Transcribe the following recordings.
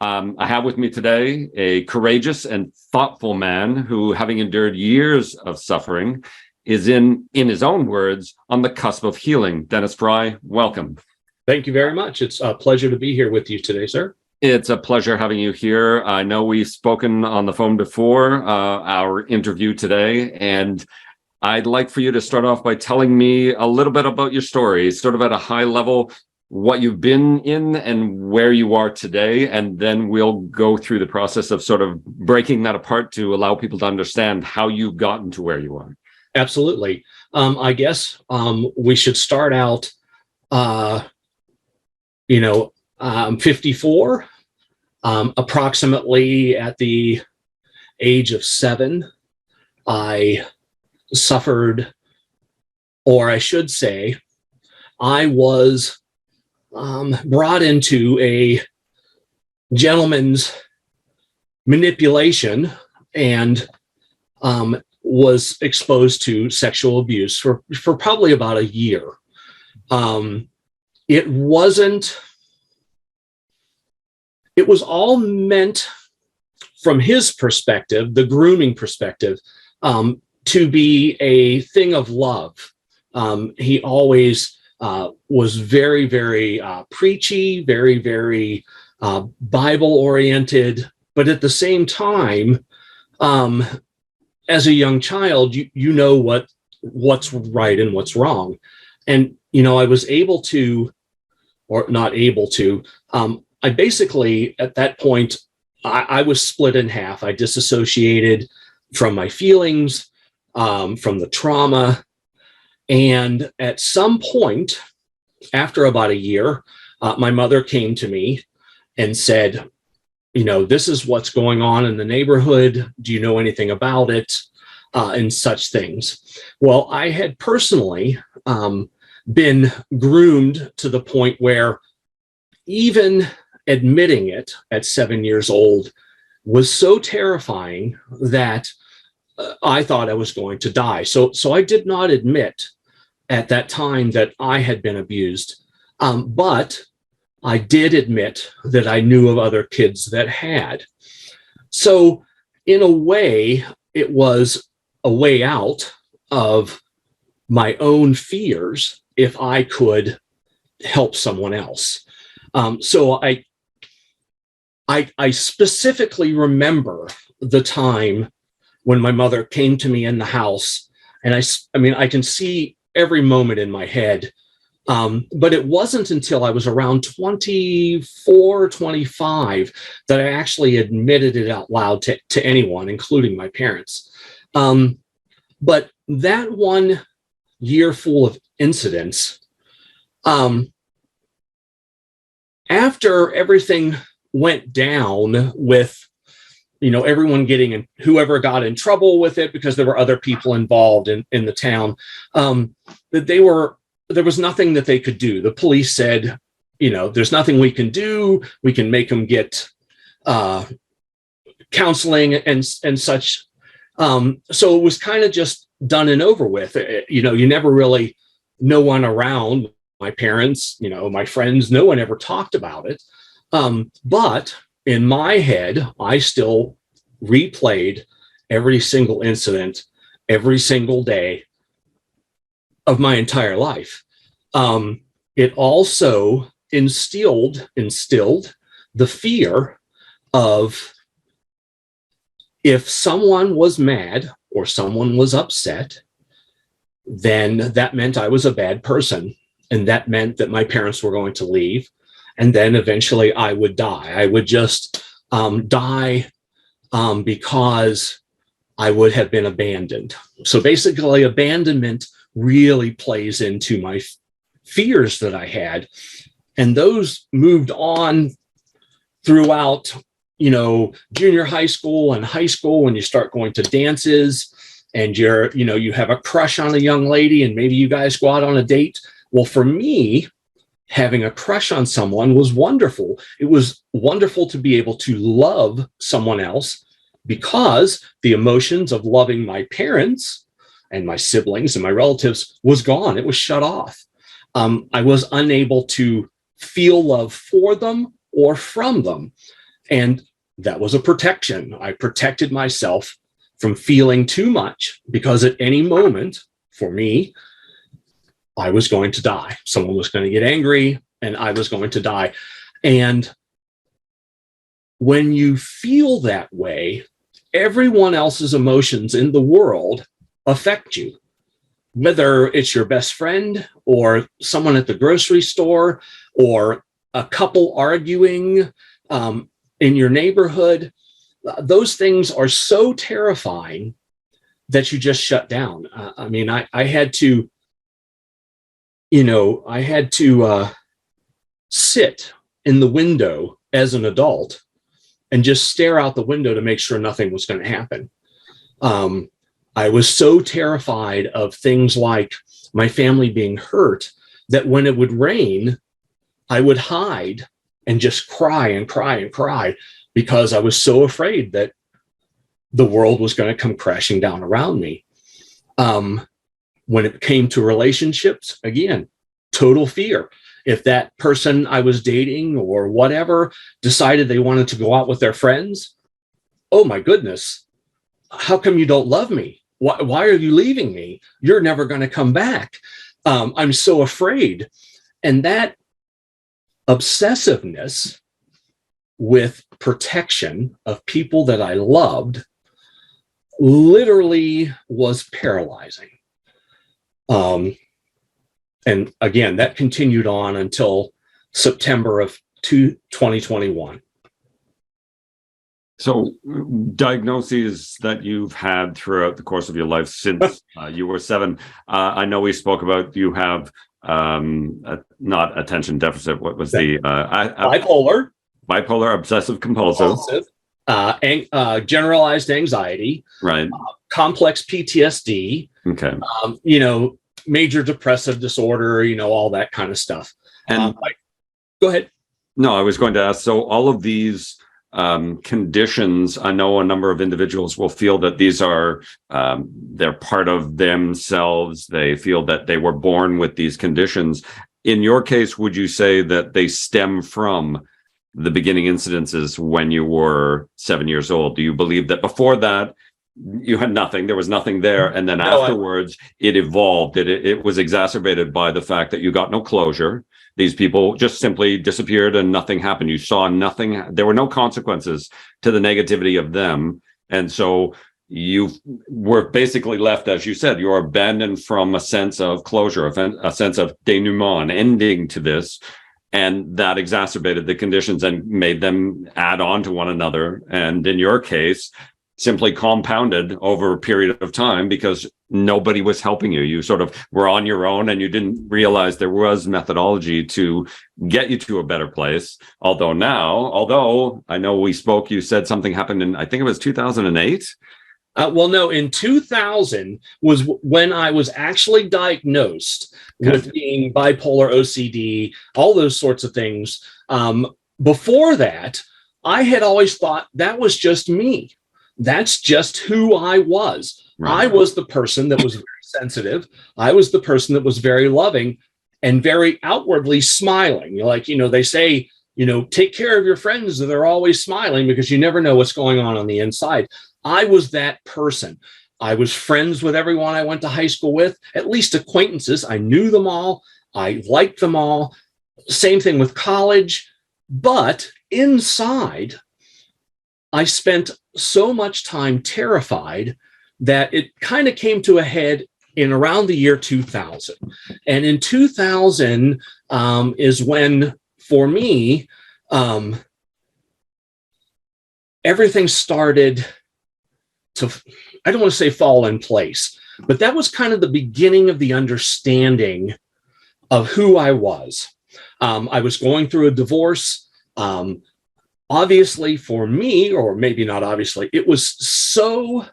I have with me today a courageous and thoughtful man who, having endured years of suffering, is in his own words, on the cusp of healing. Dennis Frye, welcome. Thank you very much. It's a pleasure to be here with you today, sir. It's a pleasure having you here. I know we've spoken on the phone before our interview today, and I'd like for you to start off by telling me a little bit about your story, sort of at a high level, what you've been in and where you are today, and then we'll go through the process of sort of breaking that apart to allow people to understand how you've gotten to where you are. Absolutely. I guess we should start out, I'm 54, approximately at the age of 7, I suffered, or I should say, I was brought into a gentleman's manipulation and was exposed to sexual abuse for probably about a year. It was all meant from his perspective, the grooming perspective, to be a thing of love. He always was very, very preachy, very, very Bible oriented, but at the same time, as a young child, you know what's right and what's wrong. And, I was able to, or not able to, I basically, at that point, I was split in half. I disassociated from my feelings, from the trauma. And at some point, after about a year, my mother came to me and said, this is what's going on in the neighborhood. Do you know anything about it? And such things. Well, I had personally been groomed to the point where even admitting it at 7 years old was so terrifying that I thought I was going to die. So I did not admit at that time that I had been abused. But I did admit that I knew of other kids that had. So in a way, it was a way out of my own fears if I could help someone else. So I specifically remember the time when my mother came to me in the house, and I can see every moment in my head. But it wasn't until I was around 24, 25 that I actually admitted it out loud to anyone, including my parents. But that 1 year full of incidents, after everything went down with, everyone getting in, whoever got in trouble with it because there were other people involved in the town, that there was nothing that they could do. The police said, there's nothing we can do. We can make them get counseling and such. So it was kind of just done and over with. You never really, no one around, my parents, my friends, no one ever talked about it. But in my head, I still replayed every single incident, every single day of my entire life. It also instilled the fear of, if someone was mad or someone was upset, then that meant I was a bad person. And that meant that my parents were going to leave. And then eventually I would die. I would just die because I would have been abandoned. So basically, abandonment really plays into my fears that I had. And those moved on throughout, junior high school and high school, when you start going to dances and you have a crush on a young lady and maybe you guys go out on a date. Well, for me, having a crush on someone was wonderful. It was wonderful to be able to love someone else, because the emotions of loving my parents and my siblings and my relatives was gone. It was shut off. I was unable to feel love for them or from them. And that was a protection. I protected myself from feeling too much, because at any moment, for me, I was going to die. Someone was going to get angry and I was going to die. And when you feel that way, everyone else's emotions in the world affect you, whether it's your best friend or someone at the grocery store or a couple arguing in your neighborhood. Those things are so terrifying that you just shut down. I mean, I had to, sit in the window as an adult and just stare out the window to make sure nothing was going to happen. I was so terrified of things like my family being hurt that when it would rain, I would hide and just cry and cry and cry, because I was so afraid that the world was going to come crashing down around me. When it came to relationships, again, total fear. If that person I was dating or whatever decided they wanted to go out with their friends, oh my goodness, how come you don't love me? Why are you leaving me? You're never going to come back. I'm so afraid. And that obsessiveness with protection of people that I loved literally was paralyzing. And again, that continued on until September of 2021. So diagnoses that you've had throughout the course of your life since you were 7. I know we spoke about you have not attention deficit. What was the bipolar, obsessive compulsive, generalized anxiety, right? Complex PTSD. Okay. Major depressive disorder. All that kind of stuff. And go ahead. No, I was going to ask. So all of these conditions, I know a number of individuals will feel that these are they're part of themselves. They feel that they were born with these conditions. In your case, would you say that they stem from the beginning incidences when you were 7 years old? Do you believe that before that you had nothing, there was nothing there, and then afterwards it evolved? It was exacerbated by the fact that you got no closure. These people just simply disappeared and nothing happened. You saw nothing. There were no consequences to the negativity of them. And so you were basically left, as you said, you're abandoned from a sense of closure, a sense of denouement, an ending to this. And that exacerbated the conditions and made them add on to one another. And in your case, simply compounded over a period of time because nobody was helping you. You sort of were on your own and you didn't realize there was methodology to get you to a better place. Although I know we spoke, you said something happened in, I think it was 2008. No, in 2000 was when I was actually diagnosed with being bipolar, OCD, all those sorts of things. Before that, I had always thought that was just me. That's just who I was. Right. I was the person that was very sensitive. I was the person that was very loving and very outwardly smiling. They say, take care of your friends. They're always smiling because you never know what's going on the inside. I was that person. I was friends with everyone I went to high school with, at least acquaintances. I knew them all. I liked them all. Same thing with college. But inside, I spent so much time terrified that it kind of came to a head in around the year 2000. And in 2000 is when, for me, everything started to, I don't want to say fall in place, but that was kind of the beginning of the understanding of who I was. I was going through a divorce. Obviously for me, or maybe not obviously, it was so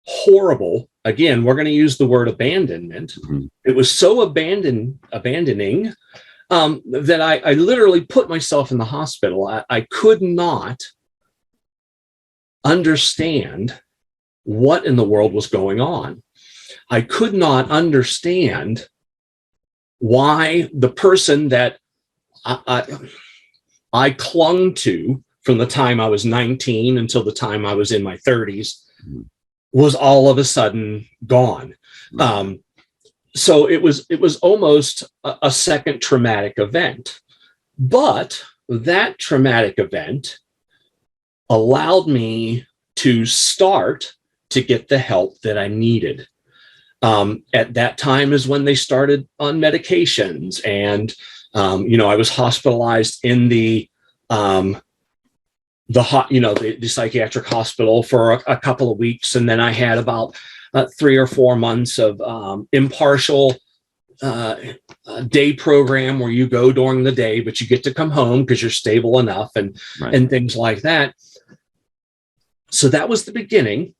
horrible. Again, we're going to use the word abandonment. Mm-hmm. It was so abandoning that I literally put myself in the hospital. I could not understand what in the world was going on. I could not understand why the person that I clung to from the time I was 19 until the time I was in my 30s was all of a sudden gone. So it was almost a second traumatic event. But that traumatic event allowed me to start to get the help that I needed. At that time is when they started on medications, and I was hospitalized in the psychiatric hospital for a couple of weeks, and then I had about 3 or 4 months of impartial day program where you go during the day, but you get to come home because you're stable enough, and things like that. So that was the beginning.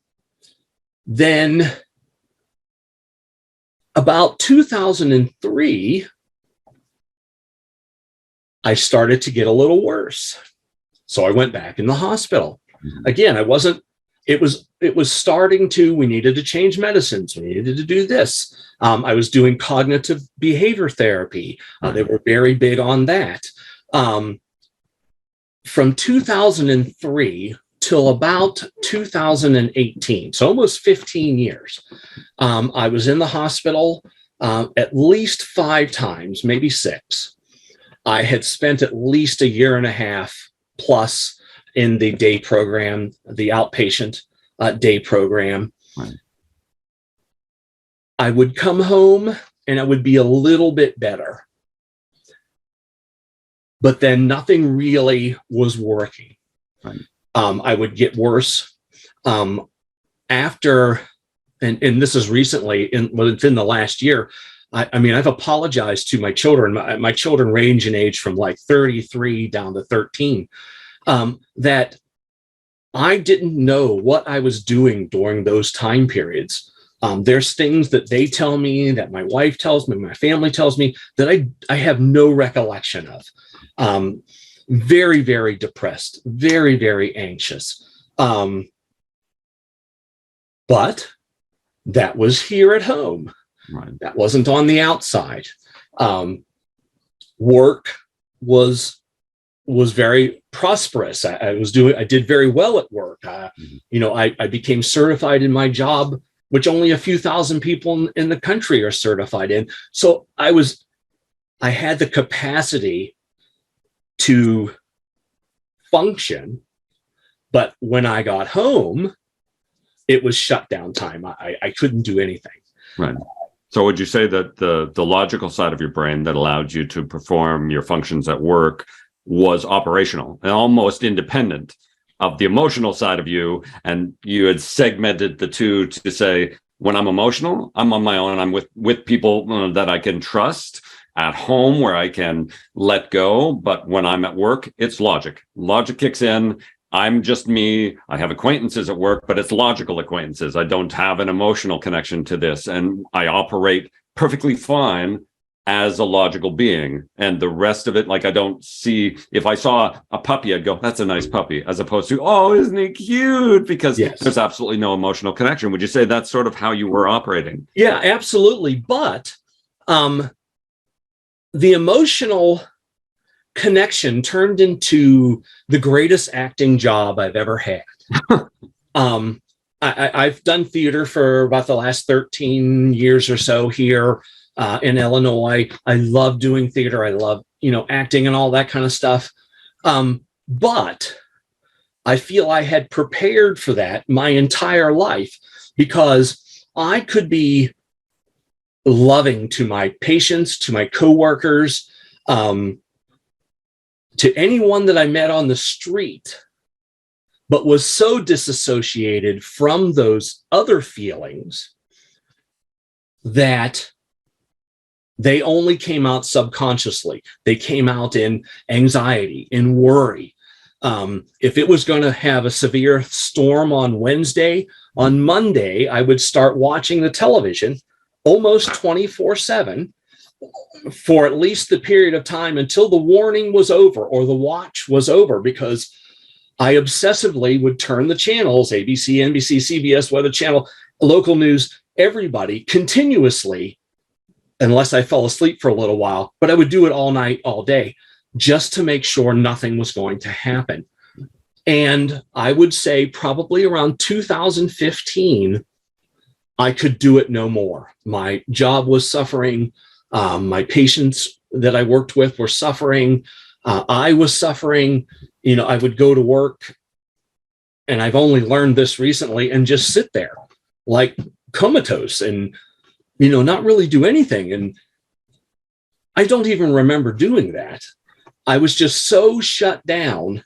Then about 2003, I started to get a little worse. So I went back in the hospital. Again, it was starting to, we needed to change medicines. We needed to do this. I was doing cognitive behavior therapy. They were very big on that. From 2003 till about 2018, so almost 15 years, I was in the hospital at least 5 times, maybe 6. I had spent at least a year and a half plus in the day program, the outpatient day program. I would come home and it would be a little bit better, but then nothing really was working. I would get worse after, and this is recently, within the last year. I mean, I've apologized to my children. My children range in age from like 33 down to 13. That I didn't know what I was doing during those time periods. There's things that they tell me, that my wife tells me, my family tells me, that I have no recollection of. Very, very depressed, very, very anxious. But that was here at home. That wasn't on the outside. Work was very prosperous. I did very well at work. I became certified in my job, which only a few thousand people in the country are certified in. So I had the capacity to function, but when I got home, it was shutdown time. I couldn't do anything. So would you say that the logical side of your brain that allowed you to perform your functions at work was operational and almost independent of the emotional side of you, and you had segmented the two to say, when I'm emotional, I'm on my own. I'm with people that I can trust at home where I can let go. But when I'm at work, it's logic. Logic kicks in. I'm just me. I have acquaintances at work, but it's logical acquaintances. I don't have an emotional connection to this. And I operate perfectly fine as a logical being. And the rest of it, like, I don't see, if I saw a puppy, I'd go, that's a nice puppy, as opposed to, oh, isn't he cute? Because there's absolutely no emotional connection. Would you say that's sort of how you were operating? Yeah, absolutely. But the emotional connection turned into the greatest acting job I've ever had. I've done theater for about the last 13 years or so here in Illinois. I love doing theater. I love, acting and all that kind of stuff. But I feel I had prepared for that my entire life, because I could be loving to my patients, to my coworkers, to anyone that I met on the street, but was so disassociated from those other feelings that they only came out subconsciously. They came out in anxiety, in worry. If it was going to have a severe storm on Wednesday, on Monday, I would start watching the television almost 24/7 for at least the period of time until the warning was over or the watch was over, because I obsessively would turn the channels, ABC, NBC, CBS, Weather Channel, local news, everybody continuously, unless I fell asleep for a little while, but I would do it all night, all day. just to make sure nothing was going to happen. And I would say probably around 2015, I could do it no more. My job was suffering. My patients that I worked with were suffering. I was suffering. I would go to work, and I've only learned this recently, and just sit there like comatose and, not really do anything. And I don't even remember doing that. I was just so shut down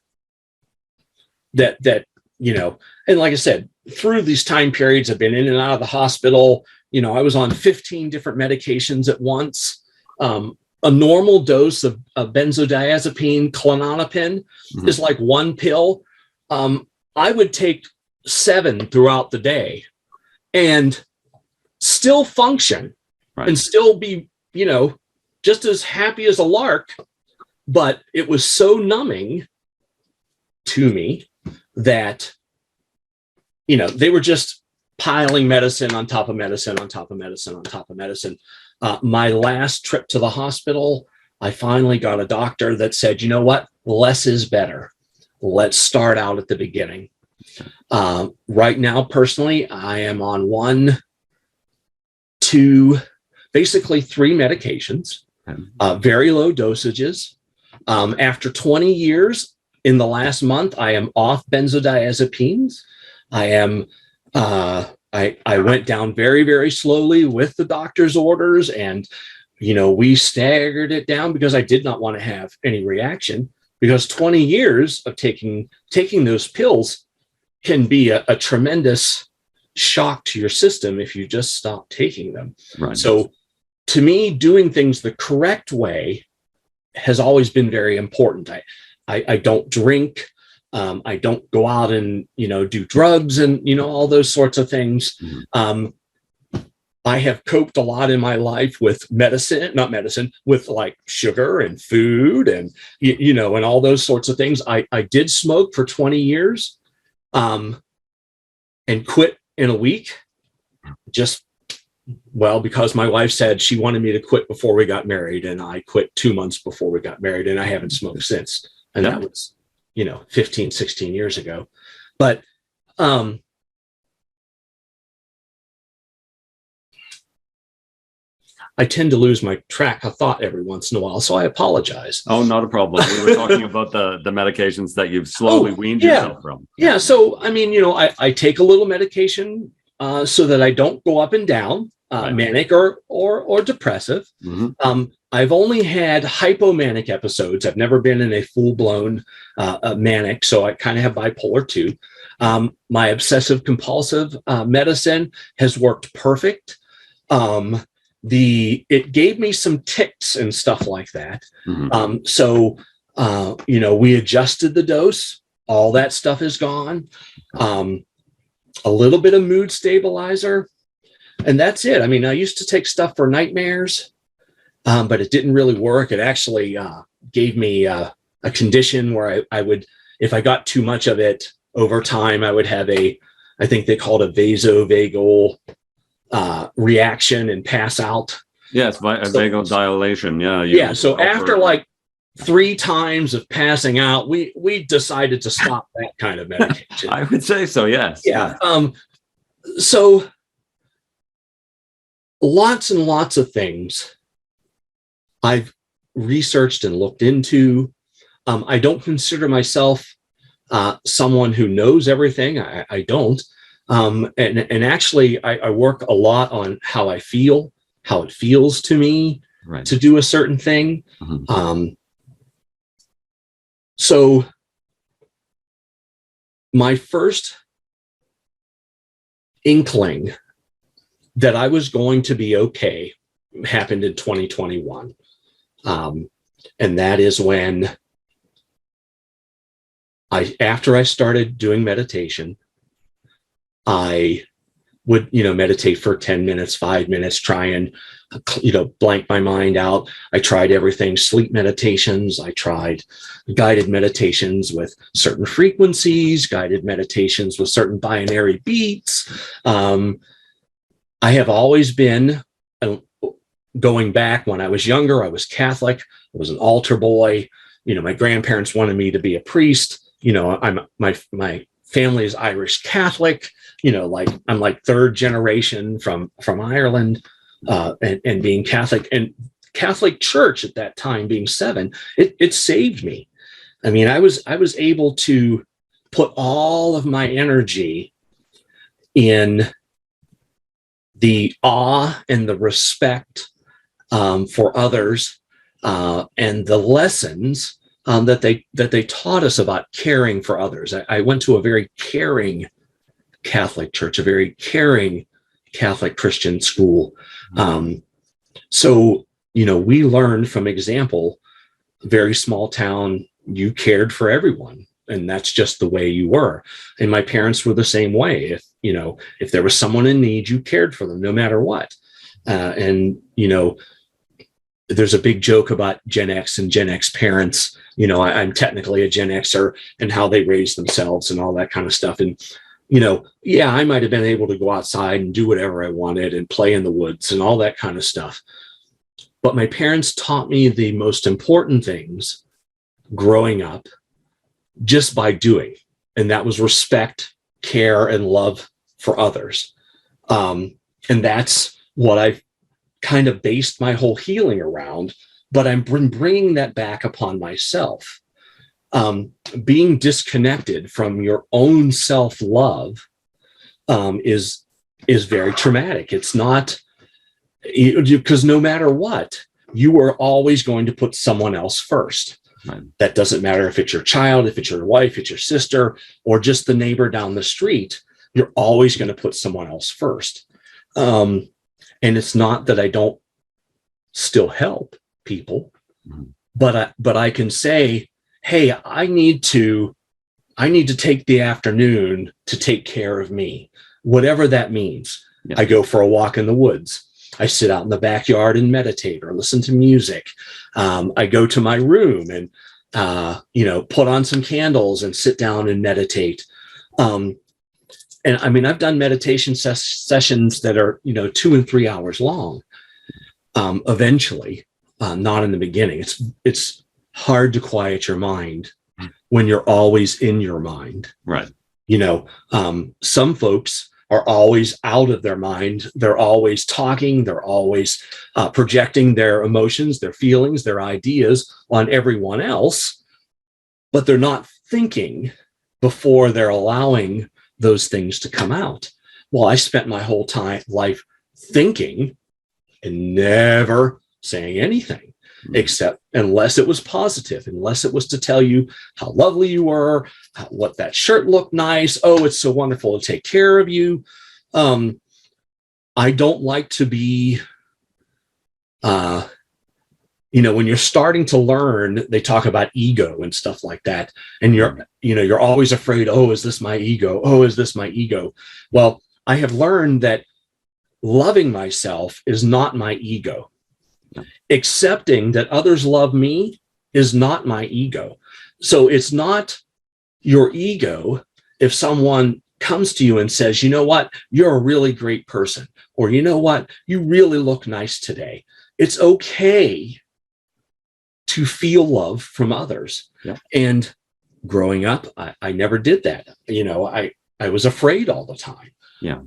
that, and like I said, through these time periods, I've been in and out of the hospital. I was on 15 different medications at once. A normal dose of benzodiazepine, Klonopin, is like one pill. I would take 7 throughout the day and still function, right, and still be, just as happy as a lark. But it was so numbing to me that, they were just piling medicine on top of medicine, on top of medicine, on top of medicine. My last trip to the hospital, I finally got a doctor that said, you know what, less is better. Let's start out at the beginning. Right now, personally, I am on 1, 2, basically 3 medications, very low dosages. After 20 years, in the last month, I am off benzodiazepines. I went down very, very slowly with the doctor's orders, and, we staggered it down because I did not want to have any reaction, because 20 years of taking those pills can be a tremendous shock to your system if you just stop taking them. Right. So to me, doing things the correct way has always been very important. I don't drink. I don't go out and, do drugs and, all those sorts of things. I have coped a lot in my life with with like sugar and food and, and all those sorts of things. I did smoke for 20 years and quit in a week, because my wife said she wanted me to quit before we got married, and I quit 2 months before we got married, and I haven't smoked since. And that was, 15, 16 years ago. But I tend to lose my track of thought every once in a while, so I apologize. Oh, not a problem. We were talking about the medications that you've slowly weaned yourself from. Yeah. So, I take a little medication so that I don't go up and down, right, manic or depressive. I've only had hypomanic episodes. I've never been in a full-blown manic, so I kind of have bipolar 2. My obsessive compulsive medicine has worked perfect. It gave me some tics and stuff like that. So we adjusted the dose. All that stuff is gone. A little bit of mood stabilizer, and that's it. I used to take stuff for nightmares, but it didn't really work. It actually gave me a condition where I would, if I got too much of it over time, I would have I think they called a vasovagal reaction and pass out. Yes, vagal dilation. Yeah. So after like 3 times of passing out, we decided to stop that kind of medication. I would say so. Yes. Yeah. So lots and lots of things I've researched and looked into. I don't consider myself someone who knows everything. I don't. And actually, I work a lot on how I feel, how it feels to me, right, to do a certain thing. So my first inkling that I was going to be okay happened in 2021. And that is when after I started doing meditation, I would, meditate for 10 minutes, 5 minutes, try and, blank my mind out. I tried everything, sleep meditations. I tried guided meditations with certain frequencies, guided meditations with certain binary beats. I have always been, going back when I was younger, I was Catholic. I was an altar boy. my grandparents wanted me to be a priest. My family is Irish Catholic, I'm like third generation from Ireland, and being Catholic, and Catholic Church at that time being 7, it saved me. I mean, I was able to put all of my energy in the awe and the respect for others, and the lessons that they taught us about caring for others. I went to a very caring Catholic church, a very caring Catholic Christian school. So we learned from example. Very small town, you cared for everyone, and that's just the way you were. And my parents were the same way. If there was someone in need, you cared for them no matter what. And there's a big joke about Gen X and Gen X parents. I'm technically a Gen Xer, and how they raise themselves and all that kind of stuff. And yeah, I might have been able to go outside and do whatever I wanted and play in the woods and all that kind of stuff. But my parents taught me the most important things growing up just by doing. And that was respect, care, and love for others. And that's what I've kind of based my whole healing around. But I'm bringing that back upon myself. Being disconnected from your own self-love is very traumatic. It's not, because no matter what, you are always going to put someone else first. Right. That doesn't matter if it's your child, if it's your wife, it's your sister, or just the neighbor down the street. You're always going to put someone else first. And it's not that I don't still help people, but I can say, hey, I need to take the afternoon to take care of me, whatever that means. Yeah. I go for a walk in the woods. I sit out in the backyard and meditate or listen to music. I go to my room and, put on some candles and sit down and meditate. And I mean, I've done meditation sessions that are, 2 and 3 hours long. Eventually, not in the beginning. It's hard to quiet your mind when you're always in your mind. Right. Some folks are always out of their mind. They're always talking. They're always projecting their emotions, their feelings, their ideas on everyone else, but they're not thinking before they're allowing those things to come out. Well, I spent my whole life thinking and never saying anything, except unless it was positive, unless it was to tell you how lovely you were, what that shirt looked nice. Oh, it's so wonderful to take care of you. I don't like to be, when you're starting to learn, they talk about ego and stuff like that. And you're always afraid, oh, is this my ego? Oh, is this my ego? Well, I have learned that loving myself is not my ego. Accepting that others love me is not my ego. So it's not your ego if someone comes to you and says, you know what, you're a really great person, or you know what, you really look nice today. It's okay to feel love from others. Yeah. And growing up, I never did that. I was afraid all the time. Yeah.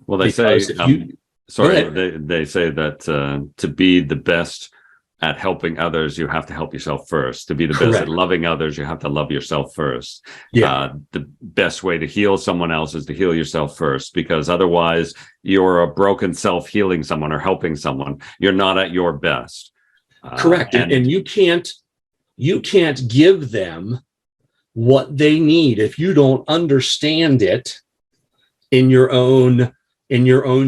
Well, they say, they say that to be the best at helping others, you have to help yourself first. To be the best at loving others, you have to love yourself first. Yeah. The best way to heal someone else is to heal yourself first, because otherwise you're a broken self healing someone or helping someone. You're not at your best. Correct. And you can't give them what they need if you don't understand it in your own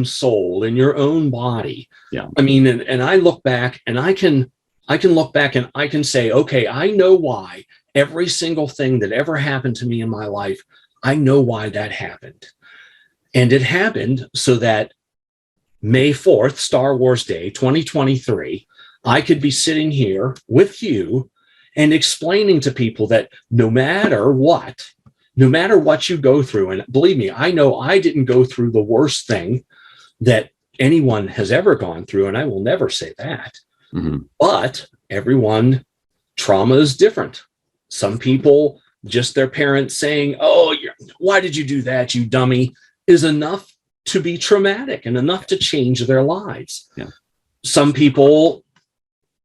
soul, in your own body. Yeah. I mean, and I look back and I can look back and I can say, okay, I know why every single thing that ever happened to me in my life, I know why that happened. And it happened so that May 4th, Star Wars Day, 2023, I could be sitting here with you and explaining to people that no matter what you go through, and believe me, I know I didn't go through the worst thing that anyone has ever gone through, and I will never say that. Mm-hmm. But everyone trauma is different. Some people, just their parents saying, "Oh, why did you do that, you dummy," is enough to be traumatic and enough to change their lives. Yeah. Some people,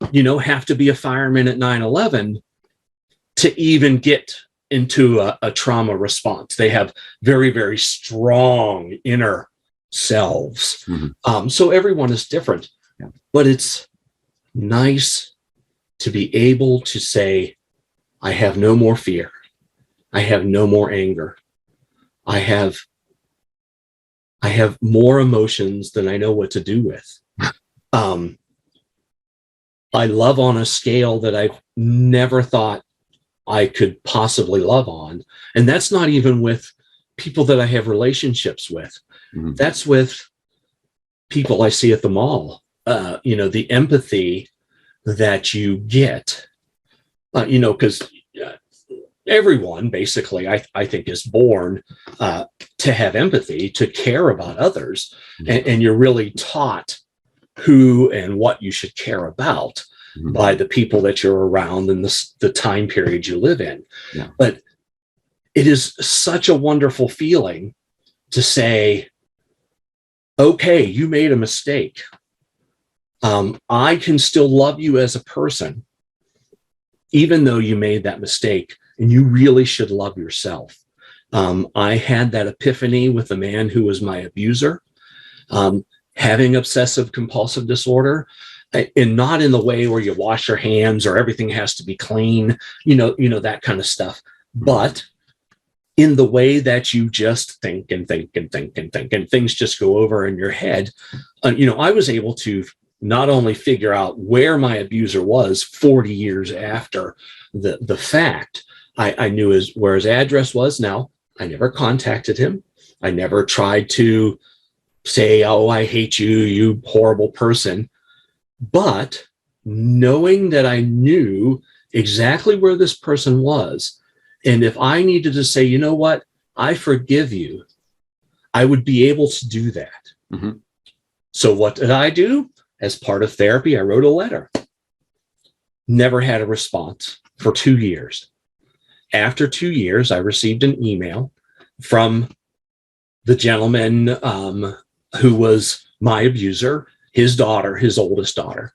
have to be a fireman at 9/11 to even get into a trauma response. They have very, very strong inner selves. So everyone is different, but it's nice to be able to say, I have no more fear. I have no more anger. I have more emotions than I know what to do with. I love on a scale that I've never thought I could possibly love on. And that's not even with people that I have relationships with. That's with people I see at the mall. The empathy that you get, because everyone basically, I think, is born to have empathy, to care about others. And you're really taught who and what you should care about by the people that you're around and the time period you live in. But it is such a wonderful feeling to say, okay, you made a mistake. I can still love you as a person, even though you made that mistake, and you really should love yourself. I had that epiphany with the man who was my abuser, having obsessive compulsive disorder, and not in the way where you wash your hands or everything has to be clean, that kind of stuff, but in the way that you just think and think and think and think, and things just go over in your head. I was able to not only figure out where my abuser was 40 years after the fact, I knew where his address was. Now, I never contacted him. I never tried to say, "Oh, I hate you, you horrible person." But knowing that I knew exactly where this person was, and if I needed to say, "You know what, I forgive you," I would be able to do that. So what did I do? As part of therapy, I wrote a letter. Never had a response for 2 years. After 2 years, I received an email from the gentleman who was my abuser, his daughter, his oldest daughter.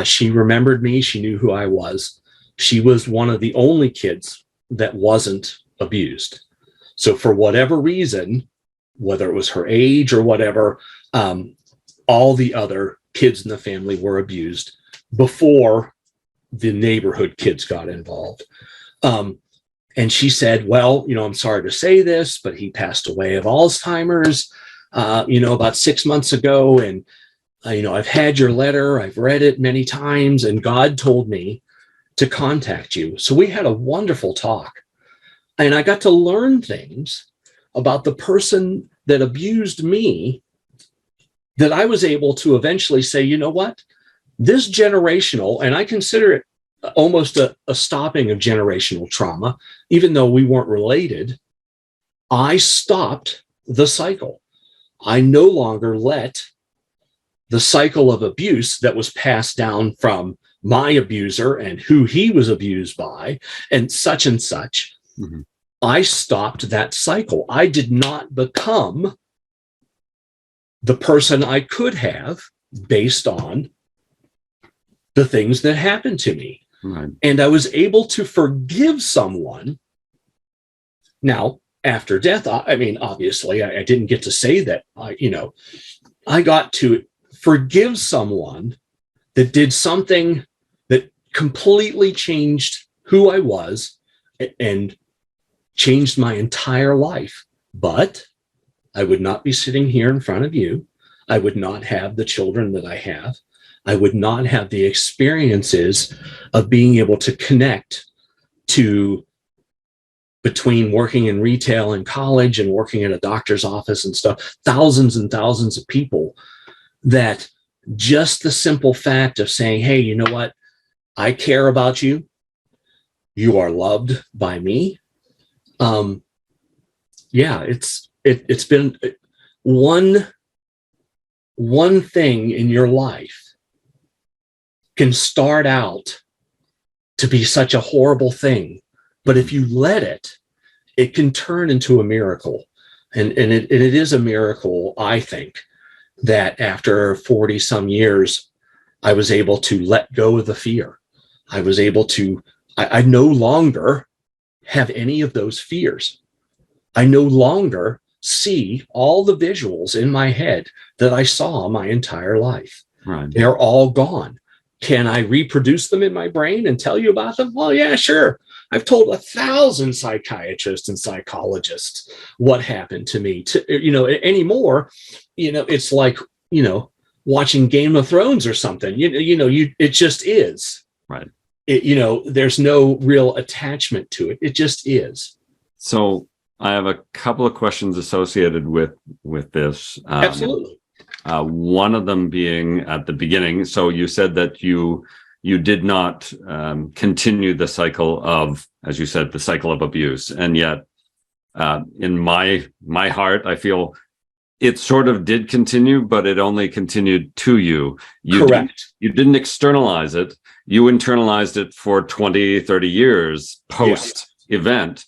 She remembered me. She knew who I was. She was one of the only kids that wasn't abused. So for whatever reason, whether it was her age or whatever, all the other kids in the family were abused before the neighborhood kids got involved. And she said, "Well, I'm sorry to say this, but he passed away of Alzheimer's, about 6 months ago. And, I've had your letter. I've read it many times, and God told me to contact you." So we had a wonderful talk, and I got to learn things about the person that abused me that I was able to eventually say, "You know what, this generational," and I consider it almost a stopping of generational trauma, even though we weren't related. I stopped the cycle. I no longer let the cycle of abuse that was passed down from my abuser and who he was abused by and such. I stopped that cycle. I did not become the person I could have based on the things that happened to me. And I was able to forgive someone. Now, after death, obviously, I didn't get to say that. I got to forgive someone that did something that completely changed who I was and changed my entire life. But I would not be sitting here in front of you. I would not have the children that I have. I would not have the experiences of being able to connect to between working in retail and college and working at a doctor's office and stuff, thousands and thousands of people, that just the simple fact of saying, "Hey, you know what? I care about you. You are loved by me." It's been one thing in your life can start out to be such a horrible thing. But if you let it, it can turn into a miracle. And it is a miracle, I think, that after 40 some years, I was able to let go of the fear. I was able to, I no longer have any of those fears. I no longer see all the visuals in my head that I saw my entire life. Right. They're all gone. Can I reproduce them in my brain and tell you about them? Well, yeah, sure. I've told 1,000 psychiatrists and psychologists what happened to me. Anymore, it's like, watching Game of Thrones or something. It just is. Right. There's no real attachment to it. It just is. So I have a couple of questions associated with this. Absolutely. One of them being at the beginning. So you said that you did not continue the cycle of, as you said, the cycle of abuse. And yet in my heart, I feel it sort of did continue, but it only continued to you. Correct. You didn't externalize it. You internalized it for 20, 30 years post-event.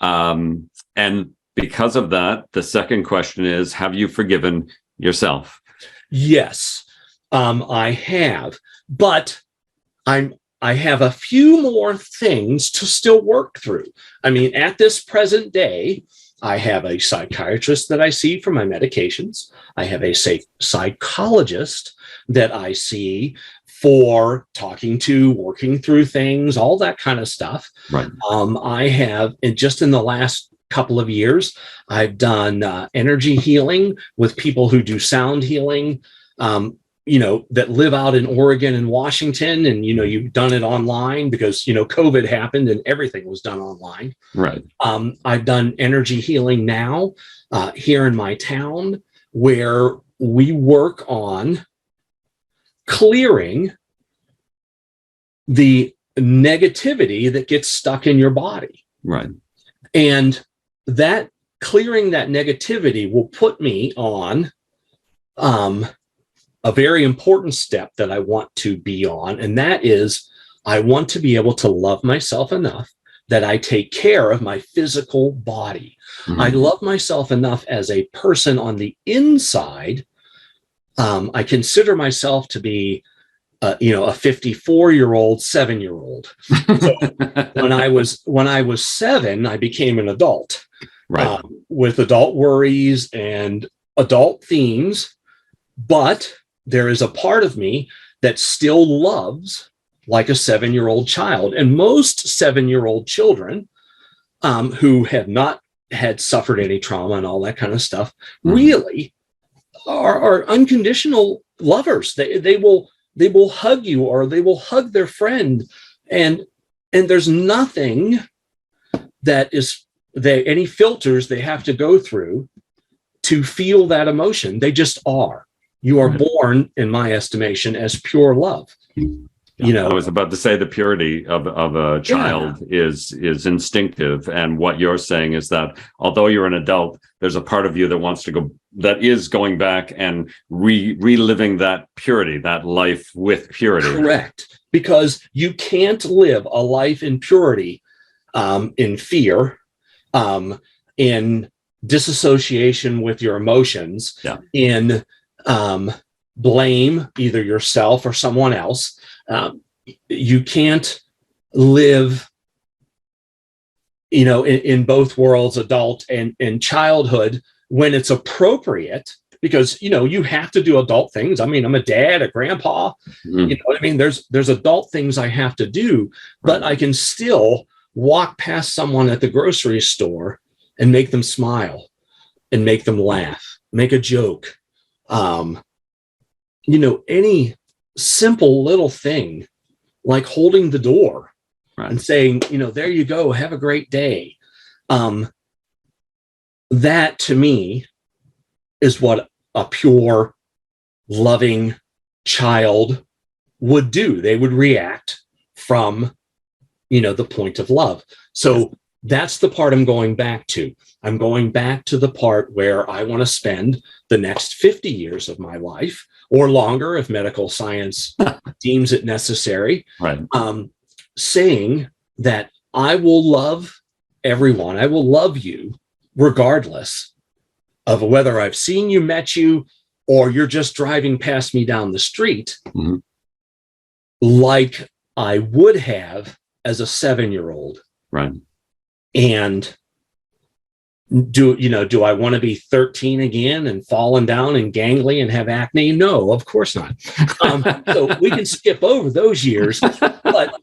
And because of that, the second question is, have you forgiven yourself? Yes, I have. But I have a few more things to still work through. I mean, at this present day, I have a psychiatrist that I see for my medications. I have a psychologist that I see for talking to, working through things, all that kind of stuff. Right. I have, and just in the last couple of years, I've done energy healing with people who do sound healing, that live out in Oregon and Washington. And, you've done it online because, COVID happened and everything was done online. Right. I've done energy healing now here in my town, where we work on clearing the negativity that gets stuck in your body. Right. And that clearing that negativity will put me on a very important step that I want to be on. And that is, I want to be able to love myself enough that I take care of my physical body. Mm-hmm. I love myself enough as a person on the inside. I consider myself to be a 54-year-old, 7-year-old. So when I was 7, I became an adult, right, with adult worries and adult themes. But there is a part of me that still loves like a 7-year-old child. And most 7-year-old children who have not had suffered any trauma and all that kind of stuff really are unconditional lovers. They will hug you, or they will hug their friend, and there's nothing that is any filters they have to go through to feel that emotion. They just are. You are born, in my estimation, as pure love. I was about to say the purity of a child is instinctive, and what you're saying is that although you're an adult, there's a part of you that is going back and reliving that purity, that life with purity. Correct, because you can't live a life in purity, in fear, in disassociation with your emotions, in blame, either yourself or someone else. You can't live, in both worlds, adult and childhood, when it's appropriate, because, you have to do adult things. I mean, I'm a dad, a grandpa, you know what I mean? There's adult things I have to do, but I can still walk past someone at the grocery store and make them smile and make them laugh, make a joke. Any simple little thing like holding the door and saying, there you go, have a great day. That to me is what a pure, loving child would do. They would react from, the point of love. So that's the part I'm going back to. I'm going back to the part where I want to spend the next 50 years of my life, or longer if medical science deems it necessary, saying that I will love everyone. I will love you regardless of whether I've seen you, met you, or you're just driving past me down the street, like I would have as a 7-year-old. Right. And do I want to be 13 again and falling down and gangly and have acne? No, of course not. So we can skip over those years. But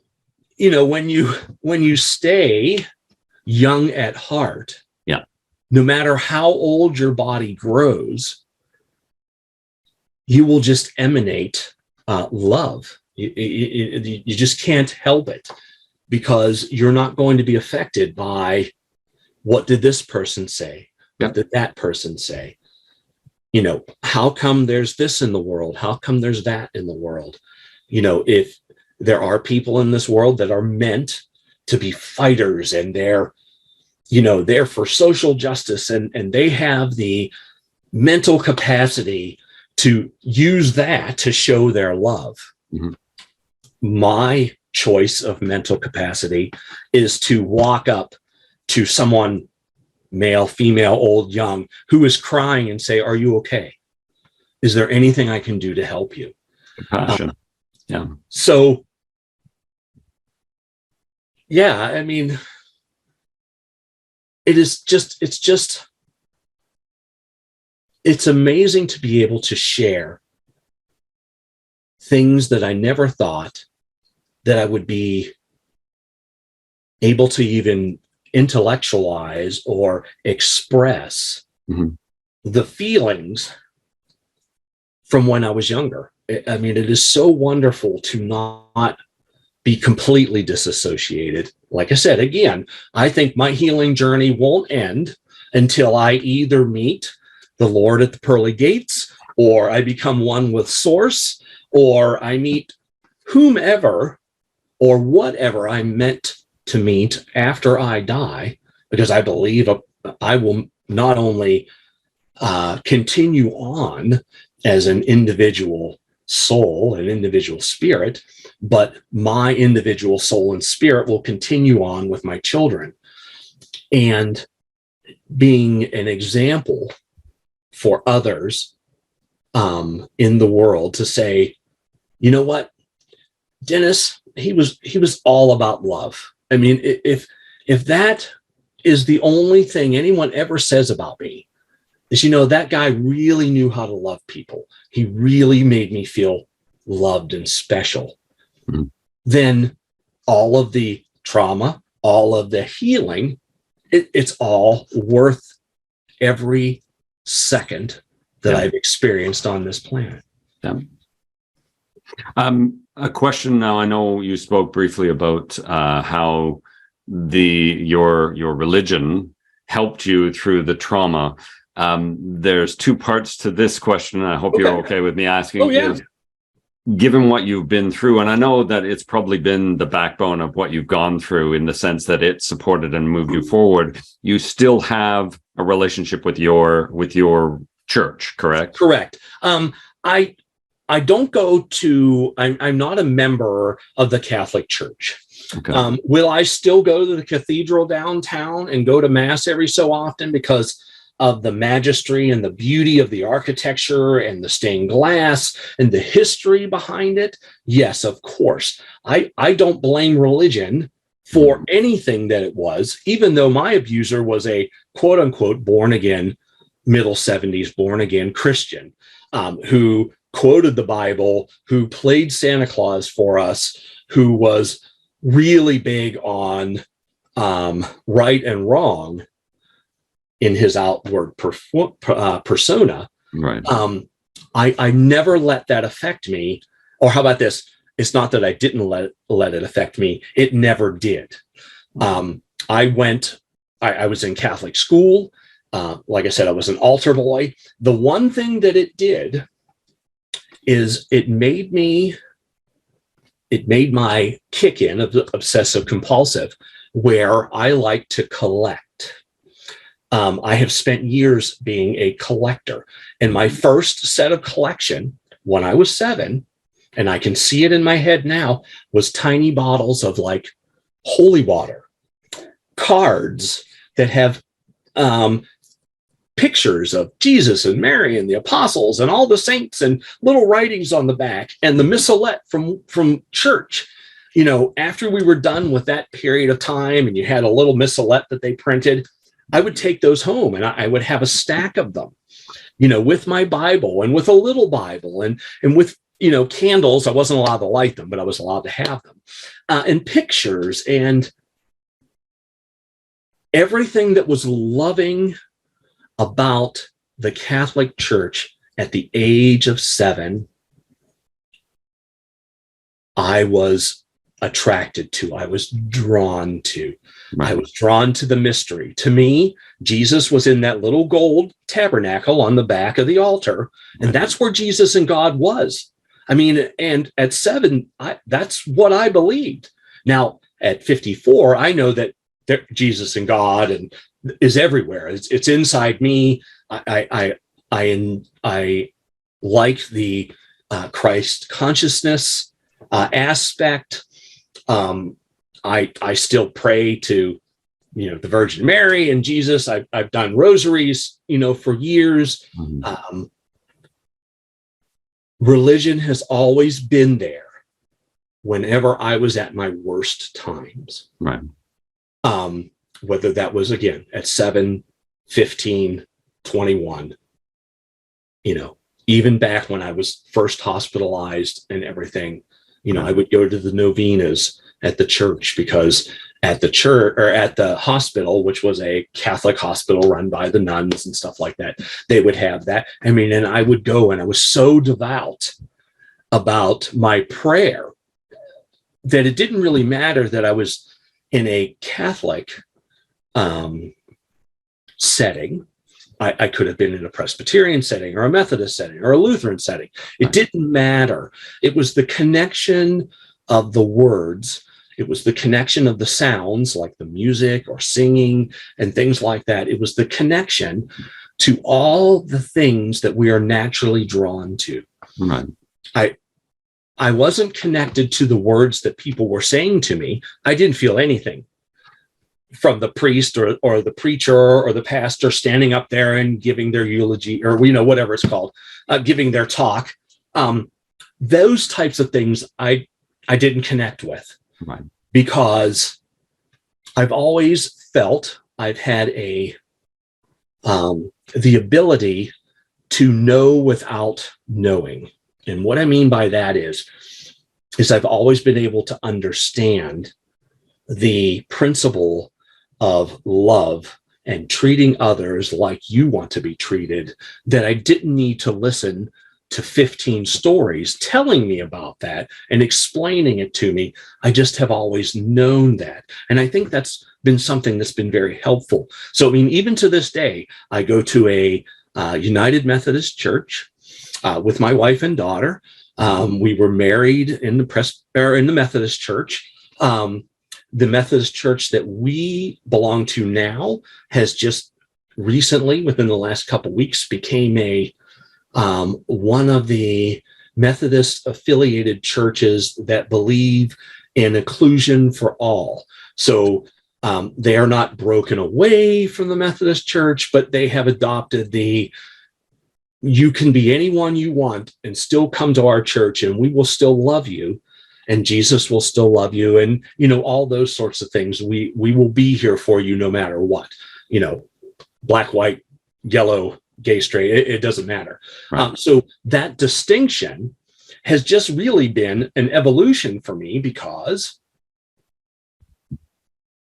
when you stay young at heart, no matter how old your body grows, you will just emanate love. You just can't help it, because you're not going to be affected by what did this person say? What did that person say? How come there's this in the world? How come there's that in the world? If there are people in this world that are meant to be fighters, and they're for social justice, and they have the mental capacity to use that to show their love. My choice of mental capacity is to walk up to someone, male, female, old, young, who is crying and say, "Are you okay? Is there anything I can do to help you?" Compassion. So, I mean, it's amazing to be able to share things that I never thought that I would be able to even intellectualize or express the feelings from when I was younger. I mean, it is so wonderful to not be completely disassociated. Like I said, again, I think my healing journey won't end until I either meet the Lord at the pearly gates, or I become one with Source, or I meet whomever or whatever I'm meant to meet after I die, because I believe I will not only continue on as an individual soul, an individual spirit, but my individual soul and spirit will continue on with my children, and being an example for others in the world to say, you know what, Dennis, he was all about love. I mean, if that is the only thing anyone ever says about me, is, that guy really knew how to love people. He really made me feel loved and special. Then all of the trauma, all of the healing, it's all worth every second that I've experienced on this planet. A question now. I know you spoke briefly about how your religion helped you through the trauma. There's two parts to this question, and I hope you're okay with me asking. Given what you've been through, and I know that it's probably been the backbone of what you've gone through in the sense that it supported and moved you forward, you still have a relationship with your church, correct? Correct. I don't go to, I'm not a member of the Catholic Church. Okay. Will I still go to the cathedral downtown and go to Mass every so often because of the majesty and the beauty of the architecture and the stained glass and the history behind it? Yes, of course. I don't blame religion for anything that it was, even though my abuser was a quote unquote born again, middle 70s born again Christian, who quoted the Bible, who played Santa Claus for us, who was really big on right and wrong in his outward persona. Right. I never let that affect me. Or how about this? It's not that I didn't let it affect me. It never did. I was in Catholic school. Like I said, I was an altar boy. The one thing that it did is it made my kick in of obsessive compulsive, where I like to collect. I have spent years being a collector, and my first set of collection when I was 7 and I can see it in my head now, was tiny bottles of like holy water, cards that have pictures of Jesus and Mary and the apostles and all the saints and little writings on the back, and the missalette from church. You know, after we were done with that period of time and you had a little missalette that they printed, I would take those home and I would have a stack of them, you know, with my Bible and with a little Bible and with, you know, candles. I wasn't allowed to light them, but I was allowed to have them, and pictures and everything that was loving about the Catholic Church. At the age of 7, I was attracted to, I was drawn to. Right. I was drawn to the mystery. To me, Jesus was in that little gold tabernacle on the back of the altar, and that's where Jesus and God was. I mean, and at 7, that's what I believed. Now, at 54, I know that Jesus and God and is everywhere. It's inside me. I like the Christ consciousness aspect. I still pray to, you know, the Virgin Mary and Jesus. I've done rosaries, you know, for years. Mm-hmm. Religion has always been there whenever I was at my worst times. Right. Whether that was, again, at 7, 15, 21, you know, even back when I was first hospitalized and everything, you know, I would go to the novenas at the church, because at the church, or at the hospital, which was a Catholic hospital run by the nuns and stuff like that, they would have that. I mean, and I would go, and I was so devout about my prayer that it didn't really matter that I was in a Catholic setting. I could have been in a Presbyterian setting or a Methodist setting or a Lutheran setting. It didn't matter. It was the connection of the words. It was the connection of the sounds, like the music or singing and things like that. It was the connection to all the things that we are naturally drawn to. Right. I wasn't connected to the words that people were saying to me. I didn't feel anything from the priest or the preacher or the pastor standing up there and giving their eulogy, or, you know, whatever it's called, giving their talk. Those types of things I didn't connect with. Right. Because I've always felt I've had the ability to know without knowing. And what I mean by that is I've always been able to understand the principle of love and treating others like you want to be treated, that I didn't need to listen to 15 stories telling me about that and explaining it to me. I just have always known that. And I think that's been something that's been very helpful. So, I mean, even to this day, I go to a United Methodist church with my wife and daughter. We were married in the Methodist church. The Methodist church that we belong to now has just recently, within the last couple of weeks, became one of the Methodist affiliated churches that believe in inclusion for all. So they are not broken away from the Methodist church, but they have adopted you can be anyone you want and still come to our church, and we will still love you, and Jesus will still love you. And, you know, all those sorts of things. We will be here for you no matter what, you know, black, white, yellow, gay, straight, it doesn't matter. Right. So that distinction has just really been an evolution for me, because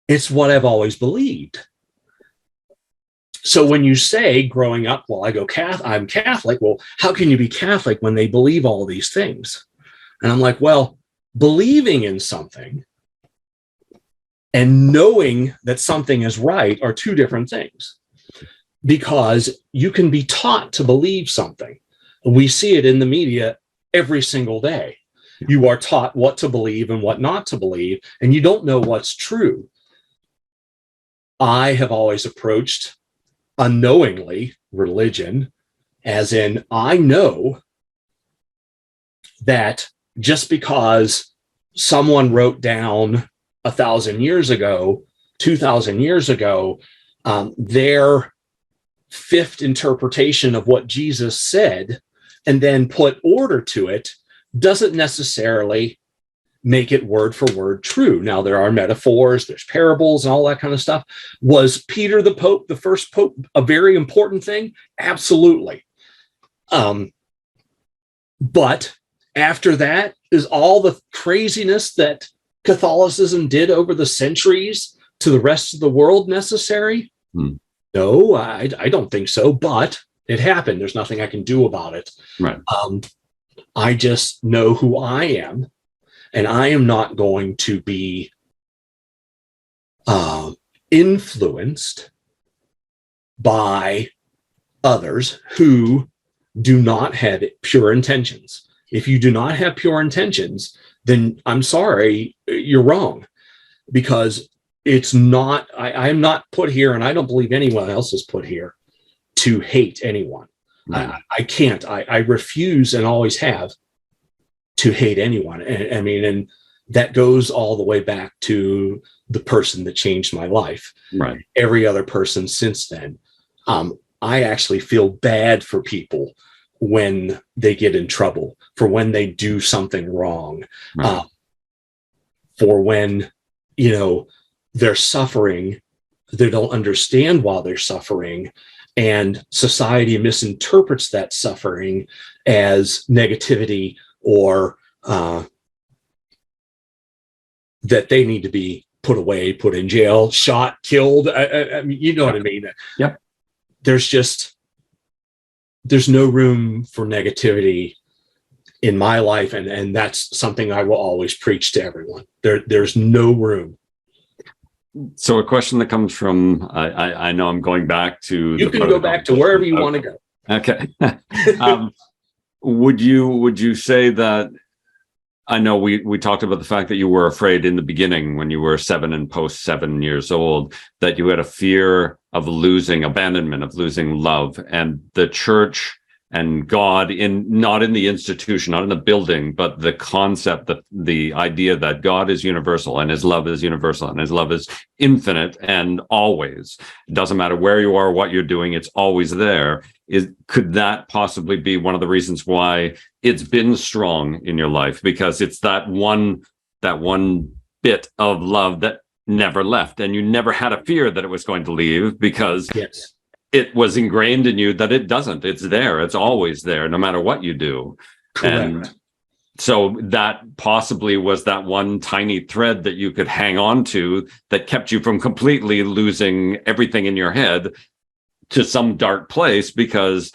it's what I've always believed. So when you say growing up, well, I'm Catholic. Well, how can you be Catholic when they believe all these things? And I'm like, well, believing in something and knowing that something is right are two different things. Because you can be taught to believe something. We see it in the media every single day. You are taught what to believe and what not to believe, and you don't know what's true. I have always approached unknowingly religion as in, I know that just because someone wrote down 1,000 years ago, 2,000 years ago, their fifth interpretation of what Jesus said, and then put order to it, doesn't necessarily make it word for word true. Now, there are metaphors, there's parables and all that kind of stuff. Was Peter the Pope, the first Pope, a very important thing? Absolutely. But after that, is all the craziness that Catholicism did over the centuries to the rest of the world necessary? No, I don't think so, but it happened. There's nothing I can do about it. Right. I just know who I am, and I am not going to be influenced by others who do not have pure intentions. If you do not have pure intentions, then I'm sorry, you're wrong, because it's not, I'm not put here, and I don't believe anyone else is put here to hate anyone. I can't. I refuse, and always have, to hate anyone. And, I mean, and that goes all the way back to the person that changed my life. Right. Every other person since then. I actually feel bad for people when they get in trouble, for when they do something wrong, Right. For when, you know, they're suffering, they don't understand why they're suffering, and society misinterprets that suffering as negativity, or that they need to be put away, put in jail, shot, killed. I mean, you know what I mean? Yep. There's no room for negativity in my life, and that's something I will always preach to everyone. There's no room. So a question that comes from, I know I'm going back to. You can go back to wherever you want to go. Okay. Would you say that, I know we talked about the fact that you were afraid in the beginning when you were 7 and post 7 years old, that you had a fear of losing abandonment, of losing love, and the church and God, not in the institution, not in the building, but the concept, the idea that God is universal and his love is universal and his love is infinite and always. It doesn't matter where you are, what you're doing, it's always there. Could that possibly be one of the reasons why it's been strong in your life? Because it's that one bit of love that never left, and you never had a fear that it was going to leave, because yes, it was ingrained in you that it doesn't. It's there. It's always there, no matter what you do. correct. And so that possibly was that one tiny thread that you could hang on to that kept you from completely losing everything in your head to some dark place, because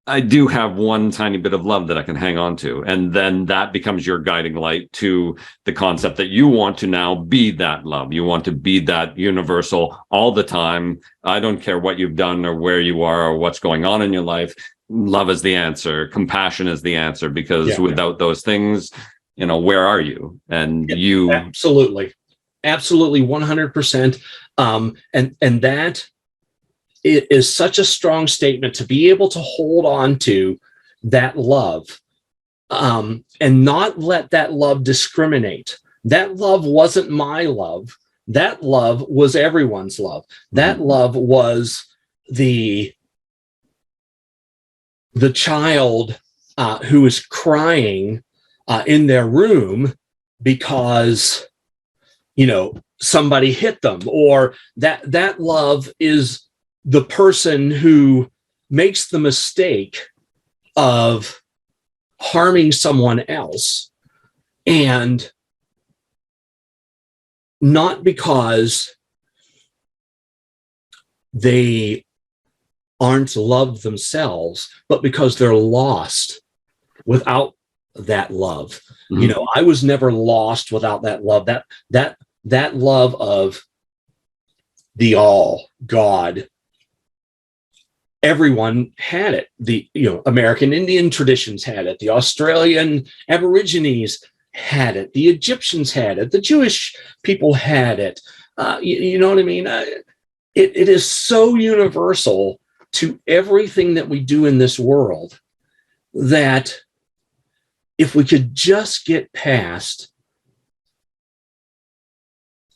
I do have one tiny bit of love that I can hang on to. And then that becomes your guiding light to the concept that you want to now be that love. You want to be that universal all the time. I don't care what you've done or where you are or what's going on in your life. Love is the answer. Compassion is the answer, because without those things, you know, where are you? And you absolutely 100%. And that, it is such a strong statement to be able to hold on to that love, and not let that love discriminate. That love wasn't my love. That love was everyone's love. That love was the child who is crying in their room because, you know, somebody hit them, or that love is the person who makes the mistake of harming someone else, and not because they aren't loved themselves, but because they're lost without that love. You know, I was never lost without that love. That love of the all, God. Everyone had it. The American Indian traditions had it. The Australian Aborigines had it. The Egyptians had it. The Jewish people had it. You know what I mean? It is so universal to everything that we do in this world that if we could just get past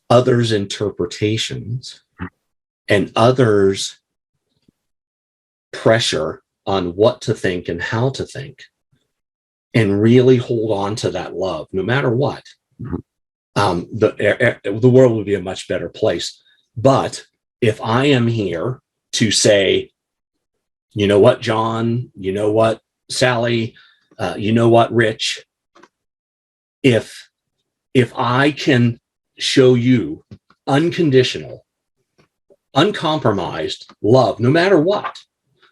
others' interpretations and others' pressure on what to think and how to think, and really hold on to that love, no matter what, the world would be a much better place. But if I am here to say, you know what, John, you know what, Sally, you know what, Rich, if I can show you unconditional, uncompromised love, no matter what,